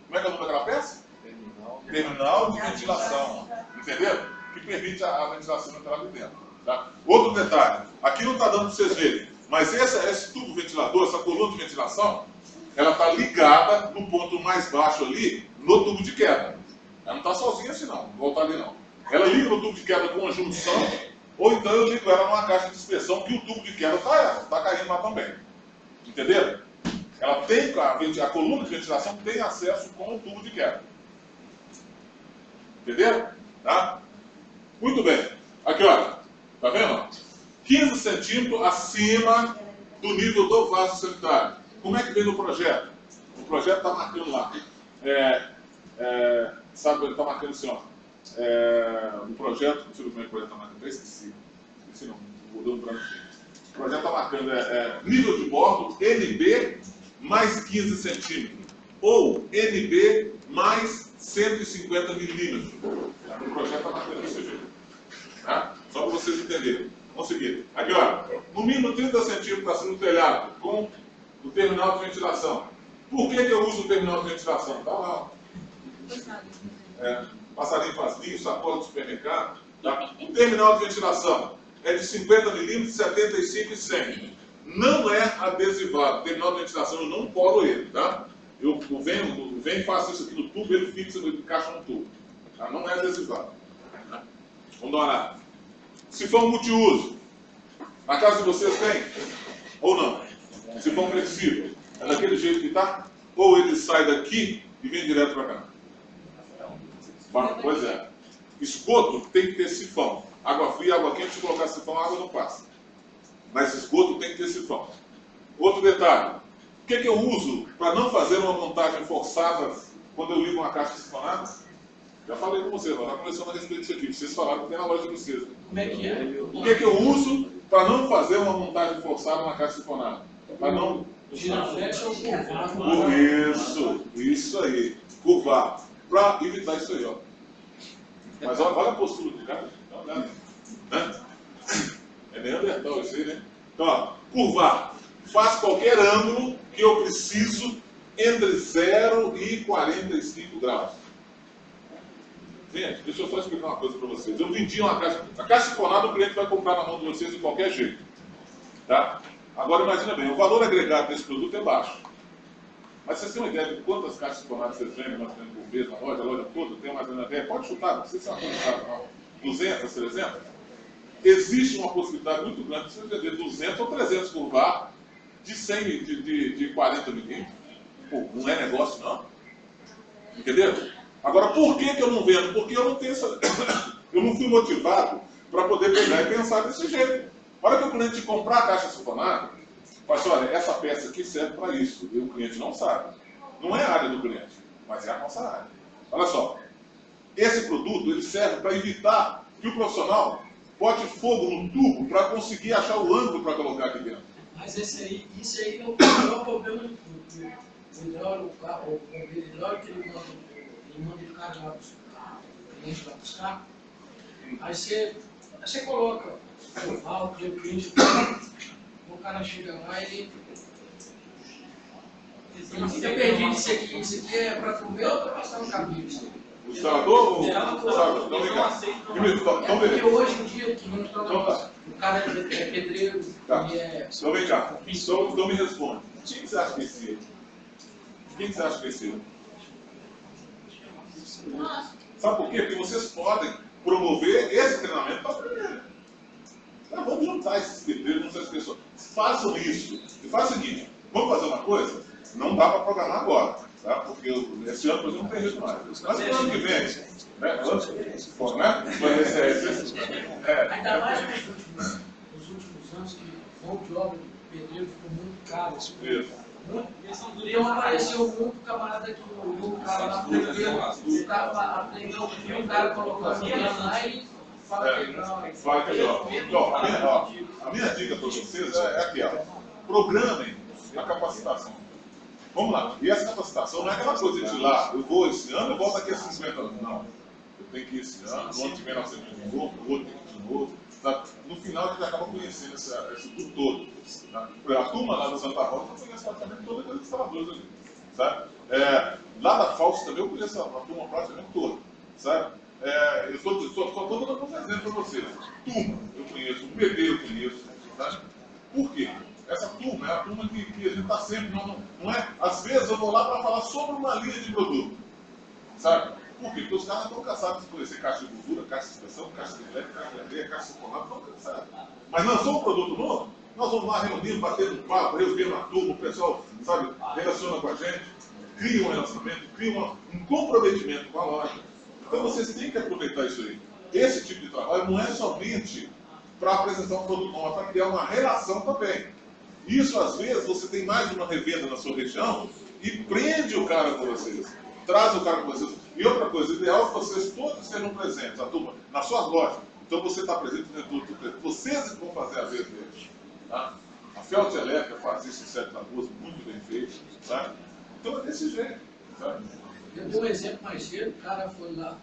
Como é que é o nome daquela peça? Terminal de ventilação. Entendeu? Que permite a ventilação entrar ali dentro. Tá? Outro detalhe. Aqui não está dando para vocês verem. Mas esse tubo ventilador, essa coluna de ventilação, ela está ligada no ponto mais baixo ali, no tubo de queda. Ela não está sozinha assim não, não volta ali não. Ela liga no tubo de queda com uma junção, ou então eu ligo ela numa caixa de dispersão, que o tubo de queda está caindo lá também. Entenderam? Ela tem, a coluna de ventilação tem acesso com o tubo de queda. Entenderam? Tá? Muito bem. Aqui, olha. Tá vendo? 15 centímetros acima do nível do vaso sanitário. Como é que vem no projeto? O projeto está marcando lá. Sabe, ele está marcando assim, ó. O projeto, deixa eu ver como é que o projeto está marcando. Esqueci não, mudou para o projeto está marcando nível de bordo NB mais 15 centímetros. Ou NB mais 150 milímetros. O projeto está marcando desse jeito. Tá? Só para vocês entenderem. Vamos seguir. Aqui, ó. No mínimo 30 centímetros acima do telhado, com o terminal de ventilação. Por que eu uso o terminal de ventilação? Tá lá. Passarinho faz ninho, sacola de supermercado. Tá? O terminal de ventilação é de 50 milímetros, 75 e 100. Não é adesivado. O terminal de ventilação eu não colo ele. Tá? Eu venho e faço isso aqui no tubo, ele fixa, ele encaixa no tubo. Tá? Não é adesivado. Tá? Vamos dar uma olhada. Sifão multiuso. Na casa de vocês tem? Ou não? Sifão flexível. É daquele jeito que está? Ou ele sai daqui e vem direto para cá? Pois é. Esgoto tem que ter sifão. Água fria, água quente, se colocar sifão, a água não passa. Mas esgoto tem que ter sifão. Outro detalhe. O que eu uso para não fazer uma montagem forçada quando eu ligo uma caixa sifonada? Já falei com vocês, nós já conversamos a respeito disso aqui. Vocês falaram que tem na loja de vocês. Como é que é? O que eu uso para não fazer uma montagem forçada na caixa sifonada? Para não... Giraflex ou curvar? Isso aí. Curvar. Para evitar isso aí, ó. Mas olha a postura do cara. É neandertal isso aí, né? Então, ó, curvar. Faz qualquer ângulo que eu preciso entre 0 e 45 graus. Gente, deixa eu só explicar uma coisa para vocês. Eu vendi uma caixa. A caixa sifonada o cliente vai comprar na mão de vocês de qualquer jeito. Tá? Agora imagina bem, o valor agregado desse produto é baixo. Mas vocês têm uma ideia de quantas caixas sifonadas vocês vendem mais ou menos por mês na loja? A loja toda tem mais ou menos ideia? Pode chutar, não sei se é uma coisa, não. 200, 300? Existe uma possibilidade muito grande de você vender 200 ou 300 curvar de 100, de 40 milímetros. Pô, não é negócio, não. Entendeu? Agora, por que eu não vendo? Porque eu não tenho essa... eu não fui motivado para poder pegar e pensar desse jeito. A hora que o cliente comprar a caixa sifonada, fala assim, olha, essa peça aqui serve para isso. E o cliente não sabe. Não é a área do cliente, mas é a nossa área. Olha só, esse produto ele serve para evitar que o profissional bote fogo no tubo para conseguir achar o ângulo para colocar aqui dentro. Mas isso aí é o problema do tubo. O hidráulico, o bombeiro hidráulico, ele manda o cara lá buscar, o cliente vai buscar. Aí você coloca o valvo, o cliente, o cara chega lá e eu perdi isso aqui é para comer ou para passar no caminho? O instalador ou o instalador? Então vem cá. Porque hoje em dia o cara é pedreiro, ele é... Então vem cá. Então me responde. O que você acha que é esse? O que você acha que é esse? Sabe por quê? Porque vocês podem promover esse treinamento para primeiro. Então, vamos juntar esses pedreiros, essas pessoas. Façam isso. E faz o seguinte, vamos fazer uma coisa? Não dá para programar agora, tá? Porque esse ano, por exemplo, não tem isso mais. Mas no ano que vem, né? Ainda mais nos últimos anos, que mão de obra de pedreiro ficou muito caro. Então apareceu muito camarada que o cara lá aprendeu, o cara aprendeu, o cara colocou a minha lá e fala que não. Fala que não. Então, a minha dica para vocês é aquela: programem a capacitação. Vamos lá. E essa capacitação não é aquela coisa de ir lá, eu vou esse ano, eu volto daqui a 50 anos. Não. Eu tenho que ir esse ano, no ano que vem nós temos de novo, no outro tem que ir de novo. Tá? No final a gente acaba conhecendo esse tudo todo. Tá? A turma lá da Santa Rosa eu conheço praticamente todos aqueles instaladores ali. Sabe? Lá da Falso também eu conheço a turma praticamente toda. Sabe? Eu estou dando um exemplo para vocês. Turma, eu conheço, o bebê eu conheço. Sabe? Por quê? Essa turma é a turma que a gente está sempre, não é? Às vezes eu vou lá para falar sobre uma linha de produto. Sabe? Por quê? Porque os caras estão cansados de conhecer caixa de gordura, caixa de inspeção, caixa de elétrica, caixa de areia, caixa de chocolate, estão cansados. Mas lançou um produto novo, nós vamos lá reunir, bater um papo, reunir uma turma, o pessoal, sabe, relaciona com a gente, cria um relacionamento, cria um comprometimento com a loja. Então vocês têm que aproveitar isso aí. Esse tipo de trabalho não é somente para apresentar um produto novo, é para criar uma relação também. Isso, às vezes, você tem mais de uma revenda na sua região e prende o cara com vocês. Traz o cara com vocês. E outra coisa, o ideal é que vocês todos estejam presentes, a turma, nas suas lojas. Então você está presente dentro do tudo. Vocês vão fazer a vez deles. Tá? A Felt Elétrica faz isso em Sete Lagoas, muito bem feito. Sabe? Então é desse jeito. Sabe? Eu dei um exemplo mais cedo, o cara foi lá,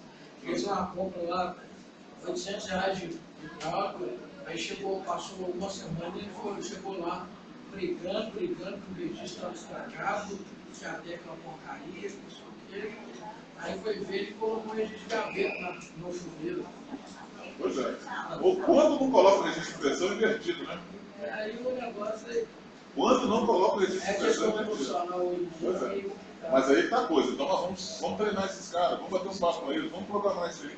fez uma compra lá, R$800 de álcool, aí chegou, passou uma semana e ele chegou lá brigando, que o registro estava estragado, que a tecla porcaria, não sei o quê. Aí foi ver e colocou ele de gaveta no chuveiro. Pois é. Ou quando não coloca o registro de pressão invertido, né? Aí o negócio é. Quando não coloca o registro de pressão questão invertido. emocional hoje em Pois é. dia. Mas aí tá a coisa. Então nós vamos treinar esses caras, vamos bater um papo com eles, vamos programar isso aí.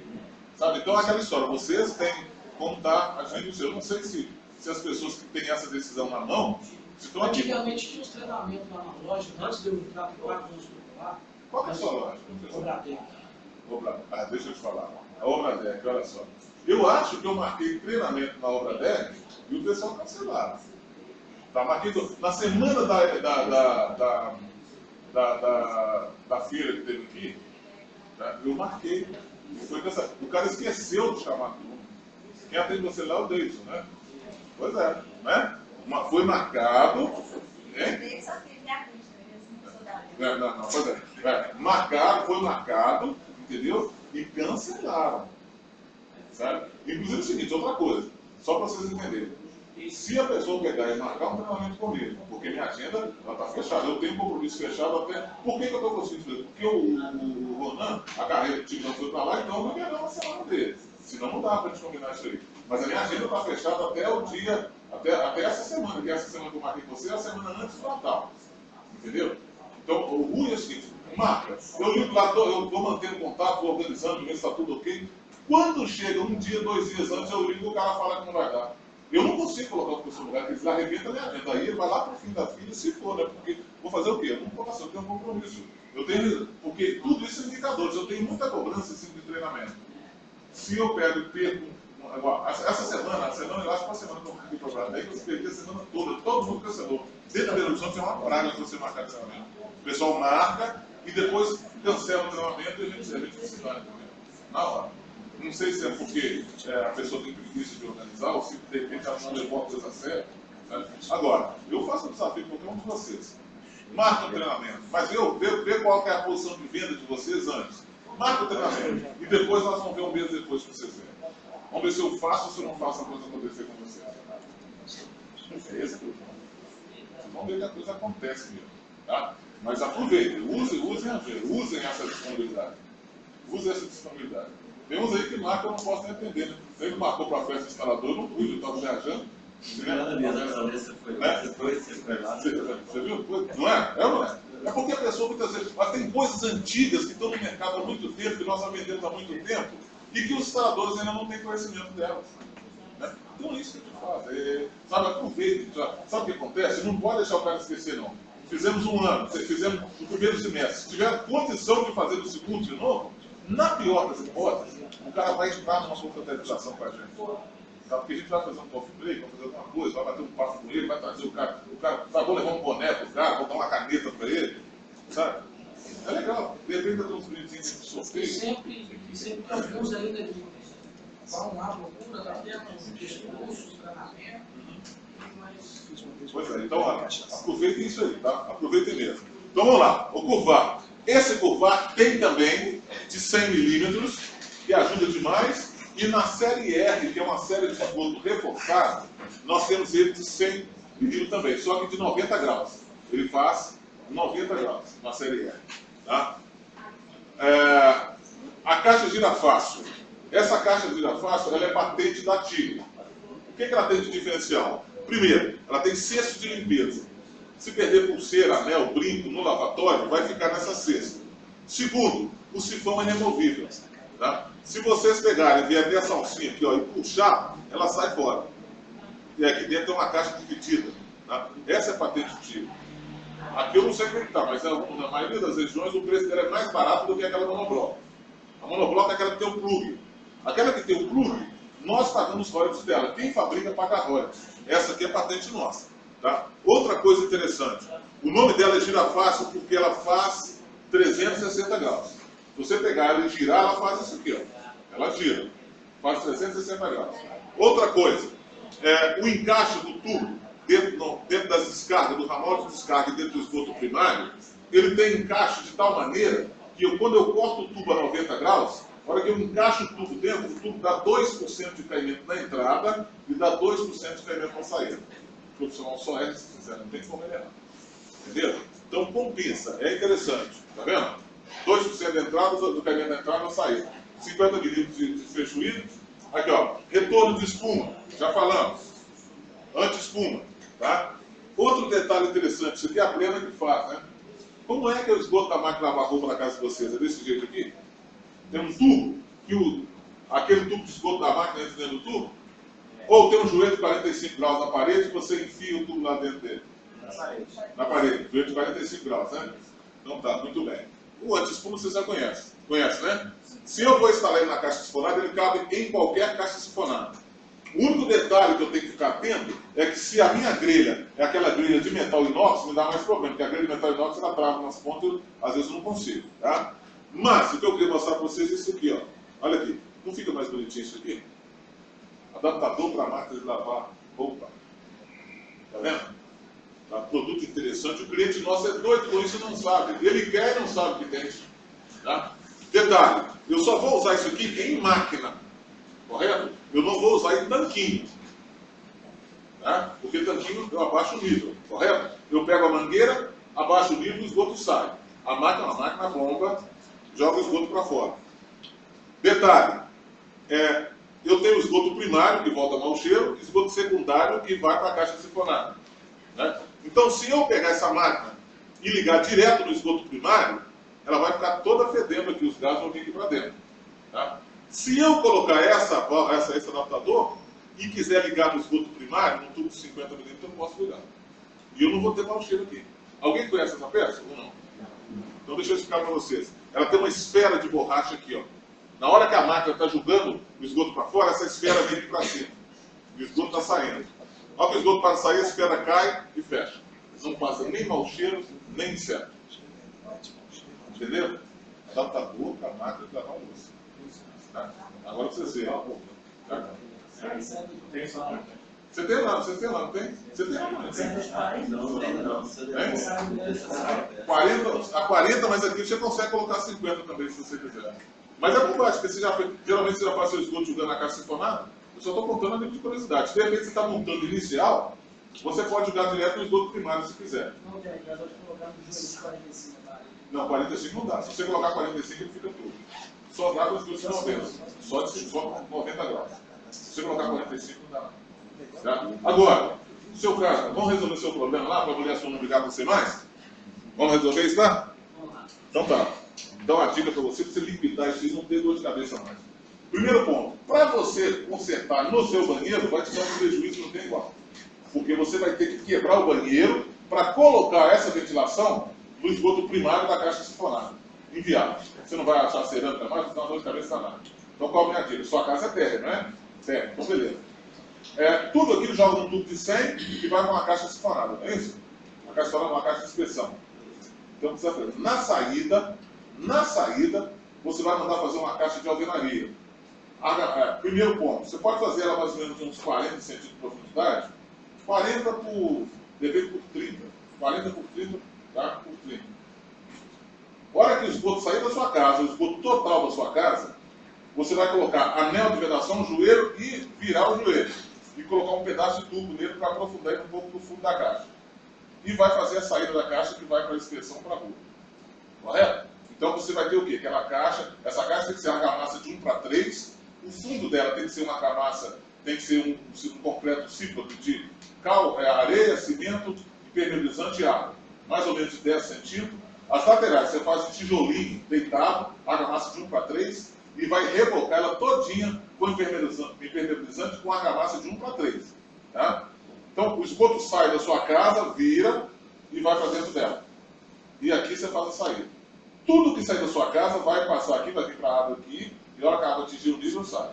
Sabe? Então é aquela história, vocês têm como estar agindo isso. Eu não sei se as pessoas que têm essa decisão na mão, se estão aqui. Antigamente tinha os treinamentos lá na loja, antes de eu entrar por 4 anos lá. Qual que é a sua loja? Deixa eu te falar. A Obradec, olha só. Eu acho que eu marquei treinamento na Obradec e o pessoal cancelaram. Tá, marquei na semana da feira que teve aqui, tá, eu marquei. E foi o cara esqueceu de chamar tudo. Quem atende você lá é o Deison, né? Pois é, né? Foi marcado. Hein? Não, pois é. Foi marcado, entendeu? E cancelaram. Sabe? Inclusive o seguinte, outra coisa, só para vocês entenderem. Se a pessoa pegar e marcar um treinamento comigo, porque minha agenda está fechada, eu tenho um compromisso fechado até. Por que eu estou conseguindo fazer? Porque o Ronan, a carreira do time não foi para lá, então eu não quero uma semana dele. Senão não dá para a gente combinar isso aí. Mas a minha agenda está fechada até o dia, até essa semana, que é essa semana que eu marquei com você, é a semana antes do Natal. Entendeu? Então, o ruim é o seguinte, marca. Eu ligo lá, eu vou mantendo contato, vou organizando, ver se está tudo ok. Quando chega um dia, 2 dias antes, eu ligo e o cara fala que não vai dar. Eu não consigo colocar o pessoal no lugar, porque eles arrebentam a minha agenda. Aí ele vai lá para o fim da fila, se for, né? Porque vou fazer o quê? Eu não vou passar, eu tenho um compromisso. Porque tudo isso é indicadores. Eu tenho muita cobrança assim, de treinamento. Se eu pego e perco. Essa semana, eu acho que uma semana que eu fiquei programado, daí que eu perdi a semana toda, todo mundo cancelou. Dentro da Belo Horizonte é uma praga se você marcar treinamento. O pessoal marca e depois cancela o treinamento e a gente se vai, na hora. Não sei se é porque a pessoa tem preguiça de organizar ou se de repente ela não levou a coisa a sério. Né? Agora, eu faço um desafio para qualquer um de vocês. Marca o treinamento, mas vê qual é a posição de venda de vocês antes. Marca o treinamento e depois nós vamos ver um mês depois que vocês verem. Vamos ver se eu faço ou se eu não faço a coisa acontecer com vocês. É esse que eu falo. Vocês vão ver que a coisa acontece mesmo. Tá? Mas aproveitem, usem essa disponibilidade. Usem essa disponibilidade. Tem uns aí que marca, eu não posso nem atender, né? Você que marcou para a festa do instalador, eu não pude, eu estava viajando. Você foi lá. Você viu? Não é? É ou não é? É porque a pessoa muitas vezes. Mas tem coisas antigas que estão no mercado há muito tempo, que nós vendemos há muito tempo, e que os instaladores ainda não têm conhecimento delas. Né? Então é isso que a gente faz. Sabe, aproveita. Sabe o que acontece? Não pode deixar o cara esquecer, não. Fizemos um ano, fizemos o primeiro semestre. Se tiver condição de fazer no segundo de novo, na pior das hipóteses, o cara vai entrar numa confraternização com a gente. Tá? Porque a gente vai fazer um coffee break, vai fazer alguma coisa, vai bater um papo com ele, vai trazer o cara, vou levar um boné pro cara, vou dar uma caneta para ele, sabe? É legal. De repente eu dou uns bonitinhos de sorteio. E sempre alguns ainda vão lá, procura, até uns discursos, treinamento. Pois é, então aproveitem isso aí, tá? Aproveitem mesmo. Então vamos lá, o curvar. Esse curvar tem também de 100 milímetros, que ajuda demais. E na série R, que é uma série de esgoto reforçado, nós temos ele de 100 milímetros também, só que de 90 graus. Ele faz 90 graus na série R. Tá? A caixa gira fácil. Essa caixa gira fácil, ela é patente da TIG. O que ela tem de diferencial? Primeiro, ela tem cesto de limpeza. Se perder pulseira, anel, brinco no lavatório, vai ficar nessa cesta. Segundo, o sifão é removível. Tá? Se vocês pegarem e vierem essa alcinha aqui, ó, e puxar, ela sai fora. E aqui dentro tem uma caixa dividida. Tá? Essa é a patente TIG. Aqui eu não sei como é que está, mas na maioria das regiões o preço dela é mais barato do que aquela monobloco. A monobloco é aquela que tem o plug. Aquela que tem o plug, nós pagamos royalties dela. Quem fabrica paga royalties. Essa aqui é patente nossa. Tá? Outra coisa interessante, o nome dela é gira fácil porque ela faz 360 graus. Se você pegar ela e girar, ela faz isso aqui, ó. Ela gira, faz 360 graus. Outra coisa, o encaixe do tubo dentro das descargas, do ramal de descarga e dentro do esgoto primário, ele tem encaixe de tal maneira que quando eu corto o tubo a 90 graus, na hora que eu encaixo o tubo dentro, o tubo dá 2% de caimento na entrada e dá 2% de caimento na saída. O profissional só é, se quiser, não tem como ele errar. Entendeu? Então compensa, é interessante, tá vendo? 2% da entrada, do caimento da entrada e da saída. 50 milímetros de fecho hídrico. Aqui, ó, retorno de espuma, já falamos. Anti-espuma, tá? Outro detalhe interessante, isso aqui é a Plena que faz, né? Como é que é o esgoto da máquina de lavar roupa na casa de vocês? É desse jeito aqui? Tem um tubo, que aquele tubo de esgoto da máquina entra dentro do tubo? Ou tem um joelho de 45 graus na parede e você enfia o tubo lá dentro dele? Na parede, joelho de 45 graus, né? Então tá, muito bem. O anti-espuma você já conhece. Conhece, né? Se eu vou instalar ele na caixa sifonada, ele cabe em qualquer caixa sifonada. O único detalhe que eu tenho que ficar atento é que se a minha grelha é aquela grelha de metal inox, me dá mais problema, porque a grelha de metal inox ela trava nas pontas, às vezes eu não consigo, tá? Mas o que eu queria mostrar para vocês é isso aqui, ó. Olha aqui, não fica mais bonitinho isso aqui? Adaptador para máquina de lavar roupa. Tá vendo? Tá? Produto interessante. O cliente nosso é doido com isso e não sabe. Ele quer e não sabe o que tem. Tá? Detalhe, eu só vou usar isso aqui em máquina. Correto? Eu não vou usar em tanquinho. Tá? Porque tanquinho eu abaixo o nível. Correto? Eu pego a mangueira, abaixo o nível e o esgoto sai. A máquina bomba, joga o esgoto para fora. Detalhe, eu tenho o esgoto primário, que volta a mau cheiro, e esgoto secundário, que vai para a caixa sifonada. Né? Então, se eu pegar essa máquina e ligar direto no esgoto primário, ela vai ficar toda fedendo aqui, os gases vão vir aqui para dentro. Tá? Se eu colocar esse adaptador e quiser ligar no esgoto primário, num tubo de 50 mm, eu posso ligar. E eu não vou ter mau cheiro aqui. Alguém conhece essa peça ou não? Então deixa eu explicar para vocês. Ela tem uma esfera de borracha aqui, ó. Na hora que a máquina está jogando o esgoto para fora, essa esfera vem aqui para cima. E o esgoto está saindo. Na hora que o esgoto para sair, a esfera cai e fecha. Não passa nem mau cheiro, nem inseto. Entendeu? Adaptador para a máquina de lavar louça. Tá? Agora vocês veem. Tá? Tem essa máquina. Você tem lá, não tem? Você tem lá, não tem? Não. A 40, mas aqui você consegue colocar 50 também, se você quiser. Mas é bobagem, porque geralmente você já faz seu esgoto jogando na caixa sifonada. Eu só estou contando a nível de curiosidade. Se de repente você está montando inicial, você pode jogar direto no esgoto primário se quiser. Não tem, mas eu vou colocar no joelho de 45 graus. Não, 45 não dá. Se você colocar 45, ele fica tudo. Só dá com os esgotos de 90. Só 90 graus. Se você colocar 45, não dá. Tá? Agora, no seu caso, vamos resolver o seu problema lá para a mulher não brigar com você mais? Vamos resolver isso, tá? Vamos lá. Então tá. Então a dica para você liquidar isso e não ter dor de cabeça mais. Primeiro ponto, para você consertar no seu banheiro, vai te dar um prejuízo que não tem igual. Porque você vai ter que quebrar o banheiro para colocar essa ventilação no esgoto primário da caixa sifonada. Inviável. Você não vai achar cerâmica mais, você dá uma dor de cabeça danada. Então qual é a minha dica? Sua casa é térrea, não é? Térrea, então beleza. Tudo aquilo joga num tubo de 100 e vai para uma caixa sifonada, não é isso? Uma caixa sifonada é uma caixa de inspeção. Então precisa fazer. Na saída, você vai mandar fazer uma caixa de alvenaria. Primeiro ponto, você pode fazer ela mais ou menos uns 40 centímetros de profundidade, 40 por 30. 40 por 30, tá? Por 30. A hora que o esgoto sair da sua casa, o esgoto total da sua casa, você vai colocar anel de vedação no joelho e virar o joelho. E colocar um pedaço de tubo nele para aprofundar ele um pouco no fundo da caixa. E vai fazer a saída da caixa que vai para a inspeção para a rua. Correto? Então você vai ter o quê? Aquela caixa, essa caixa tem que ser uma argamassa de 1:3, o fundo dela tem que ser uma argamassa, tem que ser um concreto cíclico de cal, areia, cimento, impermeabilizante e água. Mais ou menos de 10 centímetros. As laterais você faz um tijolinho deitado, argamassa de 1:3, e vai rebocar ela todinha com impermeabilizante com argamassa de 1:3. Tá? Então o esgoto sai da sua casa, vira e vai para dentro dela. E aqui você faz a saída. Tudo que sair da sua casa vai passar aqui, vai vir para a água aqui, e a hora que a água atingir o nível, sai.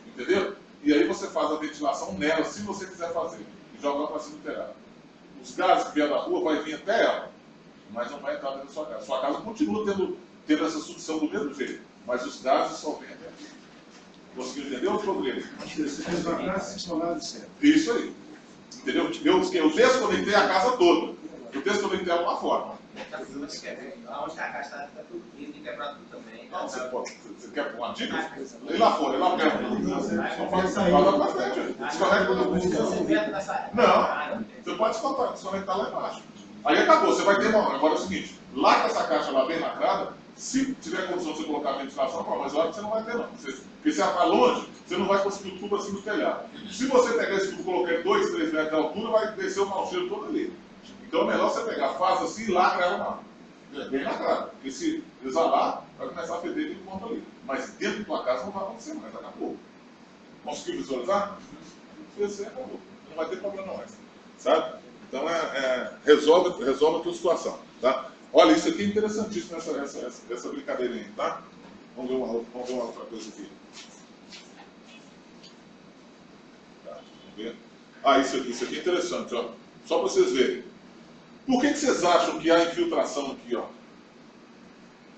Entendeu? E aí você faz a ventilação nela, se você quiser fazer, e joga lá para cima do telhado. Os gases que vier da rua vai vir até ela, mas não vai entrar dentro da sua casa. Sua casa continua tendo essa sucção do mesmo jeito, mas os gases só vêm até aqui. Conseguiu entender o problema? Você fez uma casa sifonada certo. Isso aí. Entendeu? Eu desconectei a casa toda. Eu desconectei ela lá fora. Onde a caixa está tudo lindo e quebrar tudo também. Não, você quer uma dica? E lá fora, lá perto. Não pode sair lá pra frente. Desconecta quando não, você pode desconectar lá embaixo. Aí acabou, você vai ter uma. Agora é o seguinte, lá com essa caixa lá bem lacrada, se tiver condição de você colocar a ventilação, mas olha que você não vai ter não. Porque se você vai longe, você não vai conseguir o tubo assim do telhado. Se você pegar esse tubo e colocar em 2, 3 metros de altura, vai descer o mau cheiro todo ali. Então é melhor você pegar, faz assim e lacra ela lá. Bem lacrado. Porque se exalar, vai começar a feder de ponto ali. Mas dentro da tua casa não vai acontecer mais, acabou. Conseguiu visualizar? Você acabou. Não vai ter problema mais. Sabe? Então resolve a tua situação. Tá? Olha, isso aqui é interessantíssimo, essa brincadeirinha, tá? Vamos ver uma outra coisa aqui. Tá, vamos ver. Isso aqui é interessante, ó. Só para vocês verem. Por que vocês acham que há infiltração aqui, ó?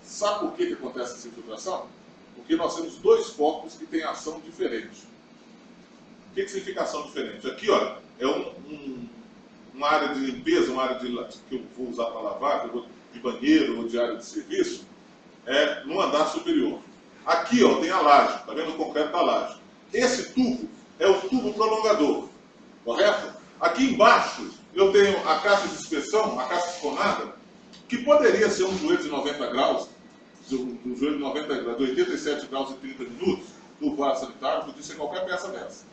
Sabe por que acontece essa infiltração? Porque nós temos dois focos que têm ação diferente. O que significa ação diferente? Aqui, ó, é uma área de limpeza, uma área que eu vou usar para lavar, de banheiro ou de área de serviço, no andar superior. Aqui, ó, tem a laje, está vendo o concreto da laje. Esse tubo é o tubo prolongador, correto? Aqui embaixo eu tenho a caixa de inspeção, a caixa sifonada, que poderia ser um joelho de 90 graus, um joelho de 90 graus, de 87 graus e 30 minutos, no vaso sanitário, podia ser qualquer peça dessa.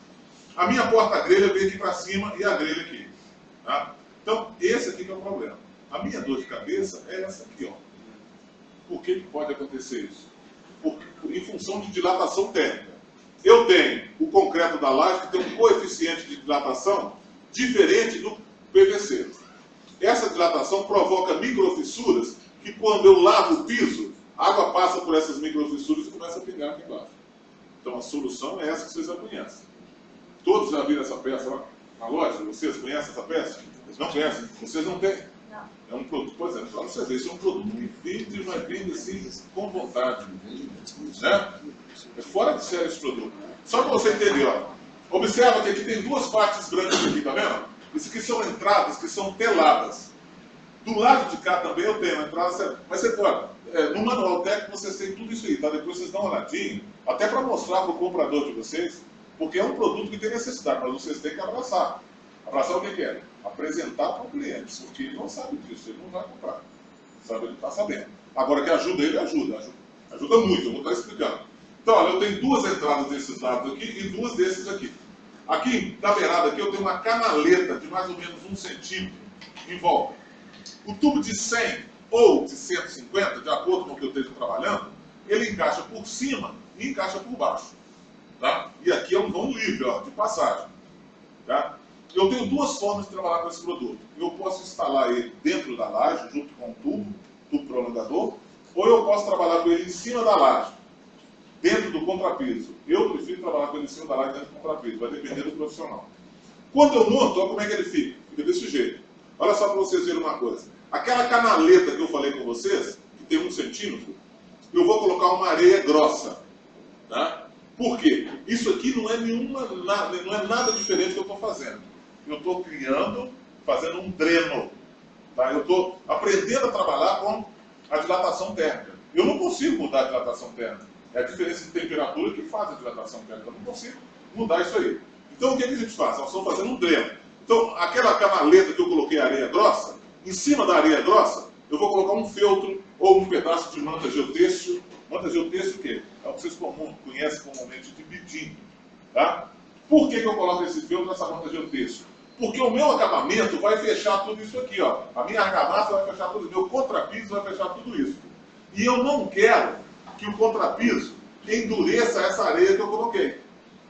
A minha porta-grelha vem aqui para cima e a grelha aqui. Tá? Então, esse aqui que é o problema. A minha dor de cabeça é essa aqui, ó. Por que pode acontecer isso? Em função de dilatação térmica. Eu tenho o concreto da laje que tem um coeficiente de dilatação diferente do PVC. Essa dilatação provoca microfissuras que, quando eu lavo o piso, a água passa por essas microfissuras e começa a pingar aqui embaixo. Então a solução é essa que vocês já conhecem. Todos já viram essa peça lá na loja? Vocês conhecem essa peça? Não conhecem? Vocês não têm? Não. É um produto, por exemplo, para vocês verem, isso é um produto que vende, mas vende assim com vontade. Né? É fora de série esse produto. Só para você entender, ó. Observa que aqui tem duas partes brancas aqui, tá vendo? Isso aqui são entradas que são teladas. Do lado de cá também eu tenho entrada, mas você pode, no manual técnico vocês têm tudo isso aí, tá? Depois vocês dão uma olhadinha, até para mostrar para o comprador de vocês, porque é um produto que tem necessidade, mas vocês têm que abraçar. Abraçar o que é? Apresentar para o cliente, porque ele não sabe disso, ele não vai comprar. Sabe, ele está sabendo. Agora que ajuda ele, ajuda muito, eu vou estar explicando. Então, olha, eu tenho duas entradas desses lados aqui e duas desses aqui. Aqui, da beirada aqui, eu tenho uma canaleta de mais ou menos 1 centímetro em volta. O tubo de 100 ou de 150, de acordo com o que eu esteja trabalhando, ele encaixa por cima e encaixa por baixo. Tá? E aqui é um vão livre, ó, de passagem. Tá? Eu tenho duas formas de trabalhar com esse produto. Eu posso instalar ele dentro da laje, junto com um tubo prolongador, ou eu posso trabalhar com ele em cima da laje, dentro do contrapiso. Eu prefiro trabalhar com ele em cima da laje, dentro do contrapiso, vai depender do profissional. Quando eu monto, olha como é que ele fica. Fica desse jeito. Olha só para vocês verem uma coisa. Aquela canaleta que eu falei com vocês, que tem 1 centímetro, eu vou colocar uma areia grossa. Tá? Por quê? Isso aqui não é nada diferente do que eu estou fazendo. Eu estou criando, fazendo um dreno. Tá? Eu estou aprendendo a trabalhar com a dilatação térmica. Eu não consigo mudar a dilatação térmica. É a diferença de temperatura que faz a dilatação térmica. Eu não consigo mudar isso aí. Então o que a gente faz? Nós estamos fazendo um dreno. Então aquela canaleta que eu coloquei areia grossa, em cima da areia grossa, eu vou colocar um feltro ou um pedaço de manta geotêxtil. Manta geotêxtil o quê? É o que vocês conhecem comumente de bidim. Tá? Por que eu coloco esse feltro nessa manta geotêxtil? Porque o meu acabamento vai fechar tudo isso aqui, ó. A minha argamassa vai fechar tudo isso, meu contrapiso vai fechar tudo isso. E eu não quero que o contrapiso endureça essa areia que eu coloquei.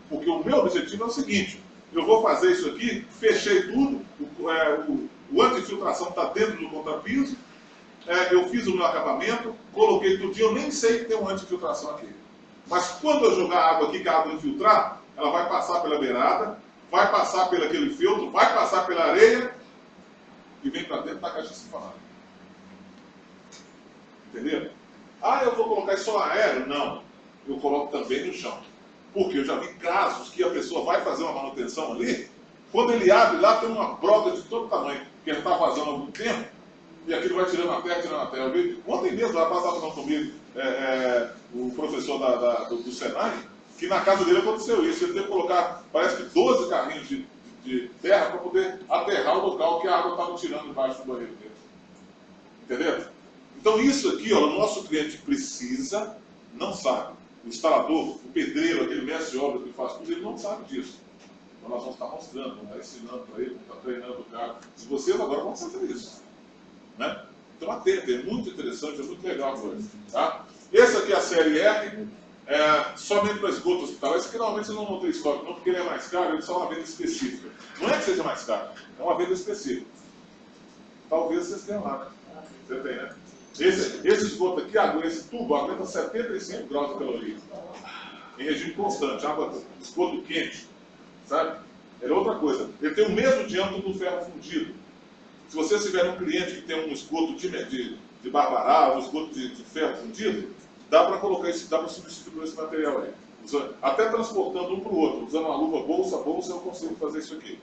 Porque o meu objetivo é o seguinte, eu vou fazer isso aqui, fechei tudo, o anti-infiltração está dentro do contrapiso, eu fiz o meu acabamento, coloquei tudo, eu nem sei que tem um anti-infiltração aqui. Mas quando eu jogar água aqui, que a água infiltrar, ela vai passar pela beirada, vai passar pelo aquele filtro, vai passar pela areia e vem para dentro da caixa sifonada. Entendeu? Ah, eu vou colocar isso só aéreo? Não. Eu coloco também no chão. Porque eu já vi casos que a pessoa vai fazer uma manutenção ali, quando ele abre lá tem uma broda de todo tamanho, que ele está vazando há algum tempo, e aquilo vai tirando a terra, tirando a terra. Ontem mesmo, lá passava comigo, o professor do Senai, que na casa dele aconteceu isso. Ele teve que colocar, parece que 12 carrinhos de terra para poder aterrar o local que a água estava tirando embaixo do banheiro dele. Entendeu? Então isso aqui, ó, o nosso cliente precisa, não sabe. O instalador, o pedreiro, aquele mestre de obra que faz tudo, ele não sabe disso. Então nós vamos estar mostrando, vamos estar ensinando para ele, vamos estar treinando o cara. E vocês agora vão fazer isso. Né? Então atenta, é muito interessante, é muito legal a coisa. Tá? Esse aqui é a série R, somente para esgoto hospitalar. Esse aqui normalmente vocês não vão ter estoque, não, porque ele é mais caro, ele é só uma venda específica. Não é que seja mais caro, é uma venda específica. Talvez vocês tenham lá, né? Você tem, né? Esse esgoto aqui, esse tubo aguenta 75 graus de caloria. Em regime constante, esgoto quente. Sabe? É outra coisa. Ele tem o mesmo diâmetro do ferro fundido. Se você tiver um cliente que tem um esgoto de barbará, um esgoto de ferro fundido, dá para colocar isso, dá para substituir esse material aí. Até transportando um para o outro, usando uma luva bolsa, eu consigo fazer isso aqui.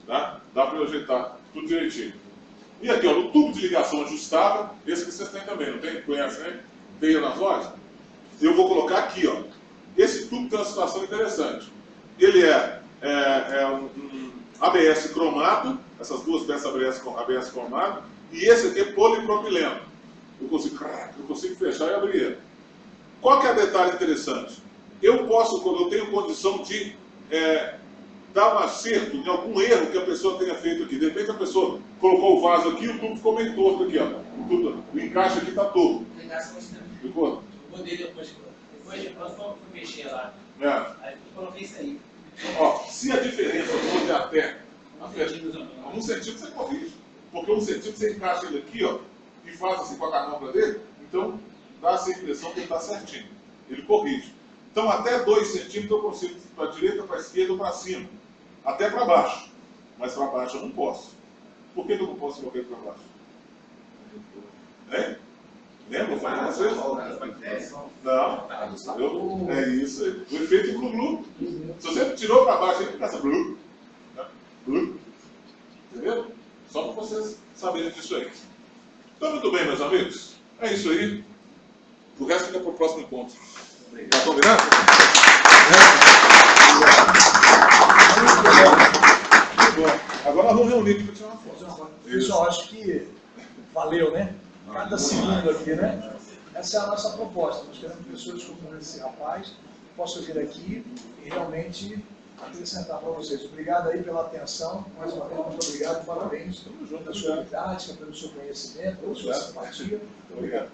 Tá? Dá para eu ajeitar tudo direitinho. E aqui, ó, no tubo de ligação ajustável, esse que vocês têm também, não tem? Conhece, né? Veio nas lojas? Eu vou colocar aqui, ó. Esse tubo tem uma situação interessante. Ele é um ABS cromado, essas duas peças ABS cromado, e esse aqui é polipropileno. Eu consigo fechar e abrir ele. Qual que é o detalhe interessante? Eu tenho condição de dar um acerto em algum erro que a pessoa tenha feito aqui. De repente a pessoa colocou o vaso aqui e o tubo ficou meio torto aqui, ó. O encaixe aqui está torto. Ficou? Eu mudei depois de quando eu fui mexer lá. Aí eu coloquei isso aí. Ó, se a diferença for de até 1 centímetro, você corrige. Porque 1 centímetro você encaixa ele aqui, ó, e faz assim com a canopla dele, então dá essa impressão que ele está certinho. Ele corrige. Então até 2 centímetros eu consigo para a direita, para a esquerda ou para cima. Até para baixo. Mas para baixo eu não posso. Por que eu não posso colocar ele para baixo? Hein? Lembra? Eu falei com vocês? Não. É isso aí. O efeito glu-glu. Se você tirou para baixo, ele fica assim, glu. Glu. Entendeu? Só para vocês saberem disso aí. Então, muito bem, meus amigos. É isso aí. O resto fica para o próximo encontro. Está combinado? Muito bom. Agora nós vamos reunir aqui para tirar uma foto. Pessoal, acho que valeu, né? Cada segundo aqui, né? Essa é a nossa proposta. Nós queremos pessoas como esse rapaz possam vir aqui e realmente acrescentar para vocês. Obrigado aí pela atenção. Mais uma vez, muito obrigado. Parabéns pela sua didática, pelo seu conhecimento, pela sua simpatia. Obrigado.